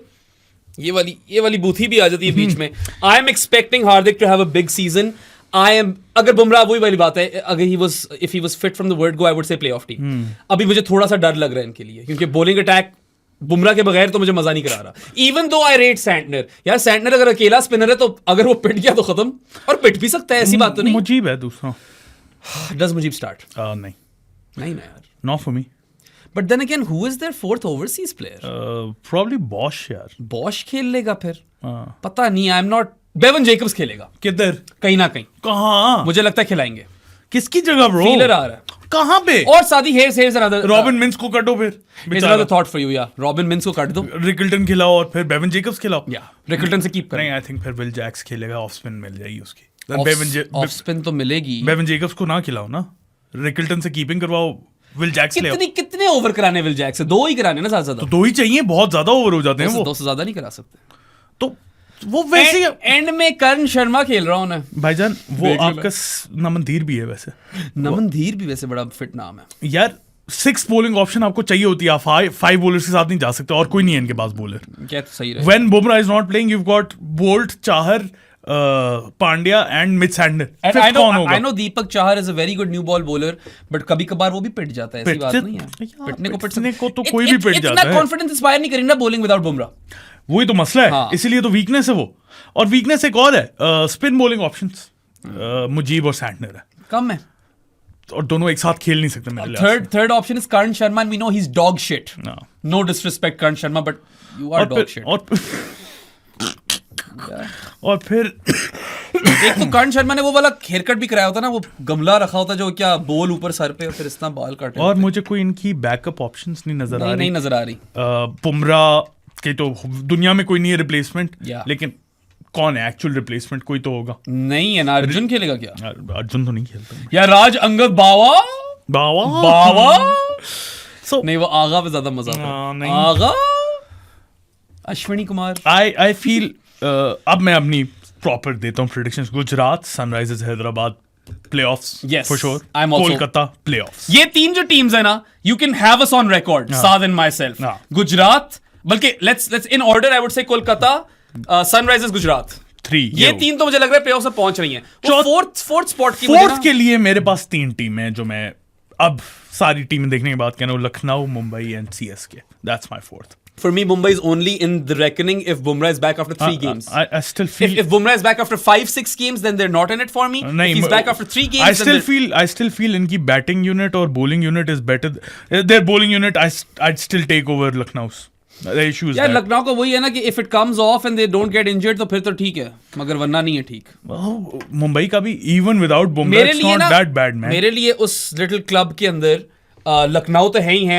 ये वाली बूथी भी आ जाती है बीच में. I am expecting Hardik to have a big season. अगर बुमराह, वही वाली बात है, अगर if he was fit from the word go, I would say playoff team. अभी मुझे थोड़ा सा डर लग रहा है इनके लिए, क्योंकि बॉलिंग अटैक बुमराह के बगैर तो मुझे मजा नहीं करा रहा. इवन दो आई रेट सैंटनर, यार सैंटनर अगर अकेला स्पिनर है तो अगर वो पिट गया तो खत्म, और पिट भी सकता है, ऐसी बात तो नहीं. मुजीब है दूसरा. Does Mujeeb start? नहीं नहीं ना यार, not for me. But then again who is there fourth overseas player? Probably Bosch यार. बॉश खेल लेगा फिर? हाँ. पता नहीं, I am not. Bevon Jacobs खेलेगा किधर? कहीं ना कहीं. कहाँ? मुझे लगता है खिलाएंगे. किसकी जगह ब्रो? फीलर आ रहा है. कहाँ पे? और सादी हेयर्स अनदर. रॉबिन मिन्स को काटो फिर. Here's another thought for you, yeah. Robin mince को काट दो. रिकल्टन खिलाओ और फिर बेवन जेकब्स खिलाओ. या रिकल्टन से कीप नहीं, करें. आई थिंक फिर विल जैक्स खेलेगा, ऑफ स्पिन मिल जाएगी उसकी. ऑफ स्पिन तो मिलेगी. बेवन जेकब्स को ना खिलाओ ना, रिकल्टन से कीपिंग करवाओ, विल जैक्स ले आओ. कितने ओवर कराने विल जैक से? 2 ही कराने ना ज्यादा. तो 2 ही चाहिए, बहुत ज्यादा ओवर हो जाते हैं वो. 2 से ज्यादा नहीं करा सकते. तो वो वैसे एंड में कर्ण शर्मा खेल रहा हूं ना भाईजान. वो आपका नमनधीर भी है वैसे. नमनधीर भी वैसे बड़ा फिट नाम है यार. 6 बॉलिंग ऑप्शन आपको चाहिए होती है. आप 5 बॉलर्स के साथ नहीं जा सकते, और कोई नहीं है इनके पास बॉलर. क्या तो सही रहे. When Bumrah is not playing, you got Boult, Chahar, Pandya and Mitch Santner. I know Deepak Chahar is a very good new ball bowler, but कभी कभार वो भी पिट जाता है. ऐसी बात नहीं है. पिटने को तो कोई भी पिट जाता है. इतना कॉन्फिडेंस इंस्पायर नहीं करेंगे ना बॉलिंग विदाउट बुमराह. वही तो मसला है. हाँ. इसीलिए तो वीकनेस है वो. और वीकनेस एक और है, स्पिन बॉलिंग ऑप्शंस. मुजीब और सैंटनर है, कम है, और दोनों एक साथ खेल नहीं सकते मेरे लिए. Third option is Karn Sharma, and we know he is dog shit. हाँ. No disrespect Karn Sharma, but you are dog shit. और फिर एक तो कर्ण शर्मा ने वो वाला हेयर कट भी कराया होता ना, वो गमला रखा होता जो क्या बोल ऊपर सर पे और फिर इतना बाल काटे. और मुझे कोई इनकी बैकअप ऑप्शंस नहीं नजर आ रही. नहीं नजर आ रही. बुमराह के तो दुनिया में कोई नहीं है रिप्लेसमेंट. Yeah. लेकिन कौन है एक्चुअल रिप्लेसमेंट? कोई तो होगा. नहीं है ना. अर्जुन खेलेगा क्या? अर्जुन तो नहीं खेलता. यार राज अंगद बावा. So, नहीं, वो आगा पे ज्यादा मजा आता है. आगा अश्विनी कुमार. आई फील अब मैं अपनी प्रॉपर देता हूँ predictions. Gujarat, Sunrisers Hyderabad playoffs for sure. Kolkata playoffs. ये 3 जो टीम्स है ना, you can have us on record, Saad and myself. Gujarat, बल्कि let's in order, I would say Kolkata, Sunrisers, Gujarat. 3 ये 3 तो मुझे लग रहा है प्लेऑफ्स में पहुंच रही हैं. फोर्थ स्पॉट की फोर्थ के लिए मेरे पास 3 टीमें हैं जो मैं अब सारी टीमें देखने के बाद कह रहा हूँ. Lucknow, Mumbai and CSK. That's my fourth. For me, Mumbai is only in the reckoning if Bumrah is back after 3 games. I still feel if Bumrah is back after 5-6 games, then they're not in it for me. If he's back after 3 games, I still feel इनकी batting unit और bowling unit is better. Their bowling unit, I'd still take over Lucknow's. The issue is यार लखनऊ का वही है ना कि if it comes off and they don't get injured तो फिर तो ठीक है, मगर वरना नहीं है ठीक. मुंबई का भी even without Bumrah, it's not that bad, man. मेरे लिए उस little club के अंदर लखनऊ तो है ही है.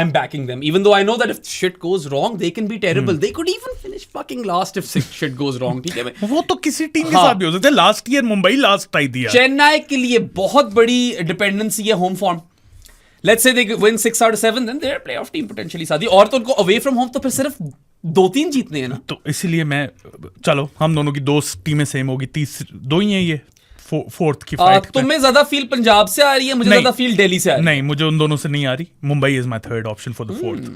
I'm backing them, even though I know that if shit goes wrong, they can be terrible. They could even finish fucking last if shit goes wrong. ठीक है. वो तो किसी टीम के साथ भी हो सकता है. लास्ट ईयर मुंबई लास्ट आई थी. चेन्नई के लिए बहुत बड़ी डिपेंडेंसी है home form. Let's say they win 6 out of 7, then they're a playoff team potentially. सादी. और तो उनको away from home तो फिर सिर्फ 2-3 जीतने हैं ना. तो इसीलिए मैं, चलो हम दोनों की 2 टीमें सेम होगी. 2 ही है ये. फोर्थ की फाइट. तुम्हें ज्यादा फील पंजाब से आ रही है, मुझे ज्यादा फील दिल्ली से आ रही है. नहीं, मुझे उन दोनों से नहीं आ रही. Mumbai is my third option for the fourth.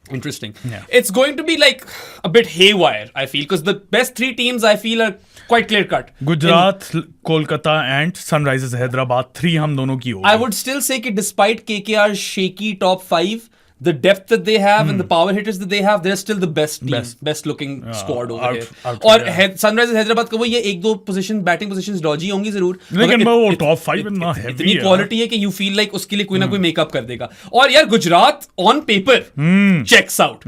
Interesting. Yeah. It's going to be like a bit haywire, I feel, because the best 3 teams I feel are quite clear cut. Gujarat, Kolkata and Sunrisers Hyderabad, 3 हम दोनों की होगी. I would still say कि despite KKR's shaky top 5, the depth that they have and the power hitters that they have, they're still the best team, best looking squad over here. और Sunrisers Hyderabad का वो ये 1-2 position batting positions dodgy होंगी जरूर, लेकिन वो top 5 इतना heavy है. इतनी क्वालिटी है कि you feel like उसके लिए कोई ना कोई मेकअप कर देगा. और यार Gujarat on paper checks out.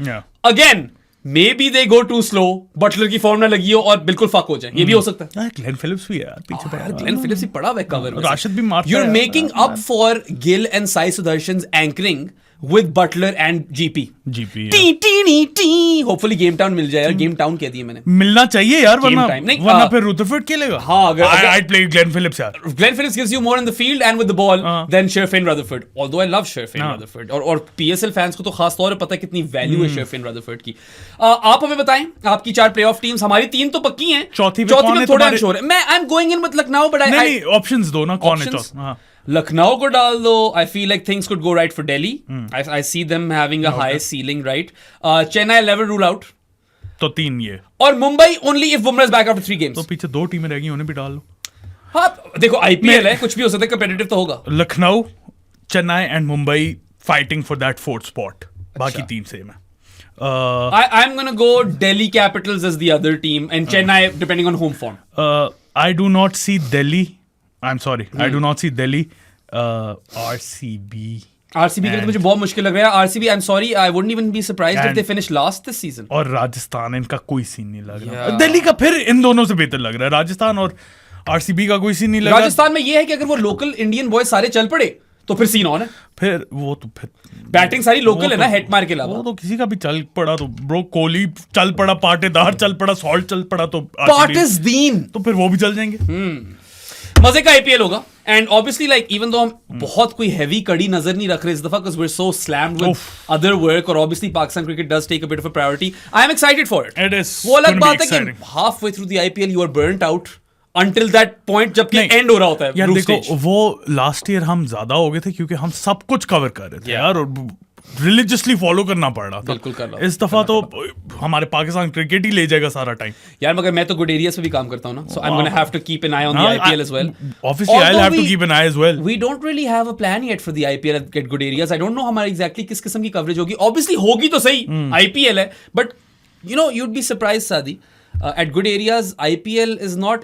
Again, maybe they go too slow, Buttler की फॉर्म ना लगी हो और बिल्कुल फक हो जाए, ये भी हो सकता है. ग्लेन फिलिप्स भी है यार पीछे पे. ग्लेन फिलिप्स ही पड़ा हुआ है कवर में. राशिद भी मारता है. You're making up for Gill and Sai Sudarshan's anchoring with Butler and GP. Hopefully Game Town मिल जाए यार. Game Town कह दिया मैंने. मिलना चाहिए यार, वरना फिर रुदरफोर्ड खेलेगा. हाँ, अगर I'd play Glenn Phillips यार. Glenn Phillips gives you more in the field and with the ball than Sherfane Rutherford. Although I love Sherfane Rutherford. और PSL fans को तो खास तौर पे पता है कितनी वैल्यू है Sherfane Rutherford की. आप हमें बताएं आपकी 4 प्लेऑफ टीम्स. हमारी 3 तो पक्की हैं. चौथी में थोड़ा अनश्योर है. मैं I'm going in with Lucknow, but नहीं, ऑप्शंस दो ना. कौन है? लखनऊ को डाल दो. I feel like things could go right for Delhi. I see them having a high ceiling, right? Chennai, I'll never rule out. तो 3 ये, और Mumbai only if Bumrah is back after 3 तो games. पीछे 2 टीमें रह गई, उन्हें भी डाल लो. हाँ देखो आईपीएल है, कुछ भी हो सकता है, कंपेटिटिव तो होगा. Lucknow, Chennai and Mumbai fighting for that 4th spot. बाकी अच्छा. 3 सेम है. I'm gonna go Delhi Capitals as the other team and Chennai depending on home form. I do not see Delhi. I'm sorry. I do not see Delhi. RCB. RCB के लिए तो मुझे बहुत मुश्किल लग रहा है. RCB, I am sorry, I wouldn't even be surprised if And- they finish last this season. और राजस्थान, इनका कोई सीन नहीं लग रहा. Yeah. दिल्ली का फिर इन दोनों से बेहतर लग रहा है. राजस्थान और आरसीबी का कोई सीन नहीं लग रहा. राजस्थान में ये है कि अगर वो लोकल इंडियन बॉयज सारे चल पड़े तो फिर सीन ऑन है. फिर वो तो फिर बैटिंग सारी लोकल वो है ना, तो- हेट मार के वो अलावा. तो किसी का भी चल पड़ा तो ब्रो, कोहली चल पड़ा, पाटेदार चल पड़ा, सॉल्ट चल पड़ा तो RCB पार्टिस दीन. तो फिर वो भी चल जाएंगे. मजे का आईपीएल होगा. And obviously like even though हम बहुत कोई हैवी कड़ी नजर नहीं रख रहे इस दफा because we are so slammed with other work, और obviously Pakistan cricket does take a bit of a priority. I am excited for it. It is वो अलग gonna be बात है कि exciting. Halfway through the IPL you are burned out until that point जबकि नहीं. And हो रहा होता है यार group देखो, stage. वो लास्ट ईयर हम ज्यादा हो गए थे क्योंकि हम सब कुछ कवर कर रहे थे Yeah. यार, और रिलीजियसली फॉलो करना पड़ रहा था. बिल्कुल कर रहा था. इस दफा तो हमारे पाकिस्तान क्रिकेट ही ले जाएगा सारा टाइम. यार मगर मैं तो गुड एरियाज पे भी काम करता हूँ ना, so I'm gonna have to keep an eye on the IPL as well. Obviously, I'll Although have to keep an eye as well. We don't really have a plan yet for the IPL at Get Good Areas. I don't know हमारी exactly किस किस्म की coverage होगी. Obviously होगी तो सही, IPL है, but you know you'd be surprised, Sadi. At Good Areas, IPL is not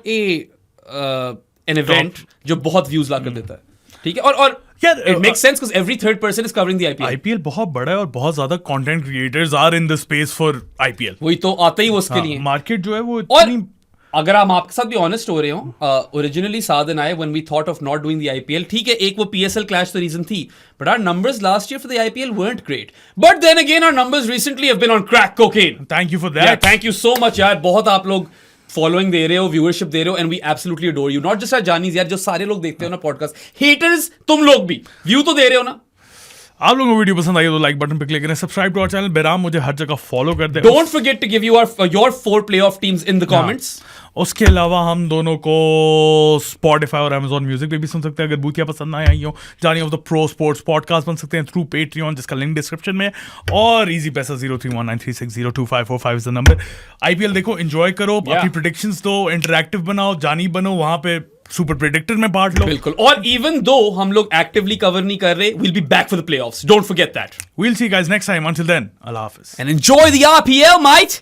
an event जो बहुत views ला कर देता है. ठीक है, और यार, it makes sense because every third person is covering the IPL. IPL बहुत बड़ा है और बहुत ज्यादा content creators are in the space for IPL. वही तो आते ही वो उसके लिए. मार्केट जो है वो और इतनी अगर हम आपके साथ भी ऑनेस्ट हो रहे हो, originally Saad and I when we thought of not doing the IPL, ठीक है एक वो पीएसएल क्लैश तो रीजन थी, but our numbers last year for the IPL weren't great. But then again our numbers recently have been on crack cocaine. Thank you for Yeah, that. thank you so much यार, बहुत आप लोग following दे रहे हो, viewership दे रहे हो, and we absolutely adore you. Not just our जानीज यार, जो सारे लोग देखते हो ना पॉडकास्ट, हेटर्स तुम लोग भी व्यू तो दे रहे हो ना. आप लोगों को वीडियो पसंद आई हो तो लाइक बटन पे क्लिक करें, सब्सक्राइब टू आवर चैनल बेराम, मुझे हर जगह फॉलो कर दें. Don't forget to give your 4 playoff teams in the comments. उसके अलावा हम दोनों को Spotify और Amazon म्यूजिक पे भी सुन सकते हैं. अगर बूतिया पसंद ना आई हो, जानी of the pro sports podcast बन सकते हैं थ्रू Patreon, जिसका लिंक डिस्क्रिप्शन में है, और इजी पैसा 031936025545 इज द नंबर. आईपीएल देखो, एंजॉय करो, Yeah. अपनी प्रेडिक्शंस दो, इंटरैक्टिव बनाओ, जानी बनो, वहां पे सुपर प्रेडिक्टर में बांट लो. बिल्कुल. और इवन दो हम लोग एक्टिवली कवर नहीं कर रहे, we'll be back for the playoffs. Don't forget that. We'll see you guys next time. Until then, Allah Hafiz. And enjoy the RPL, mate.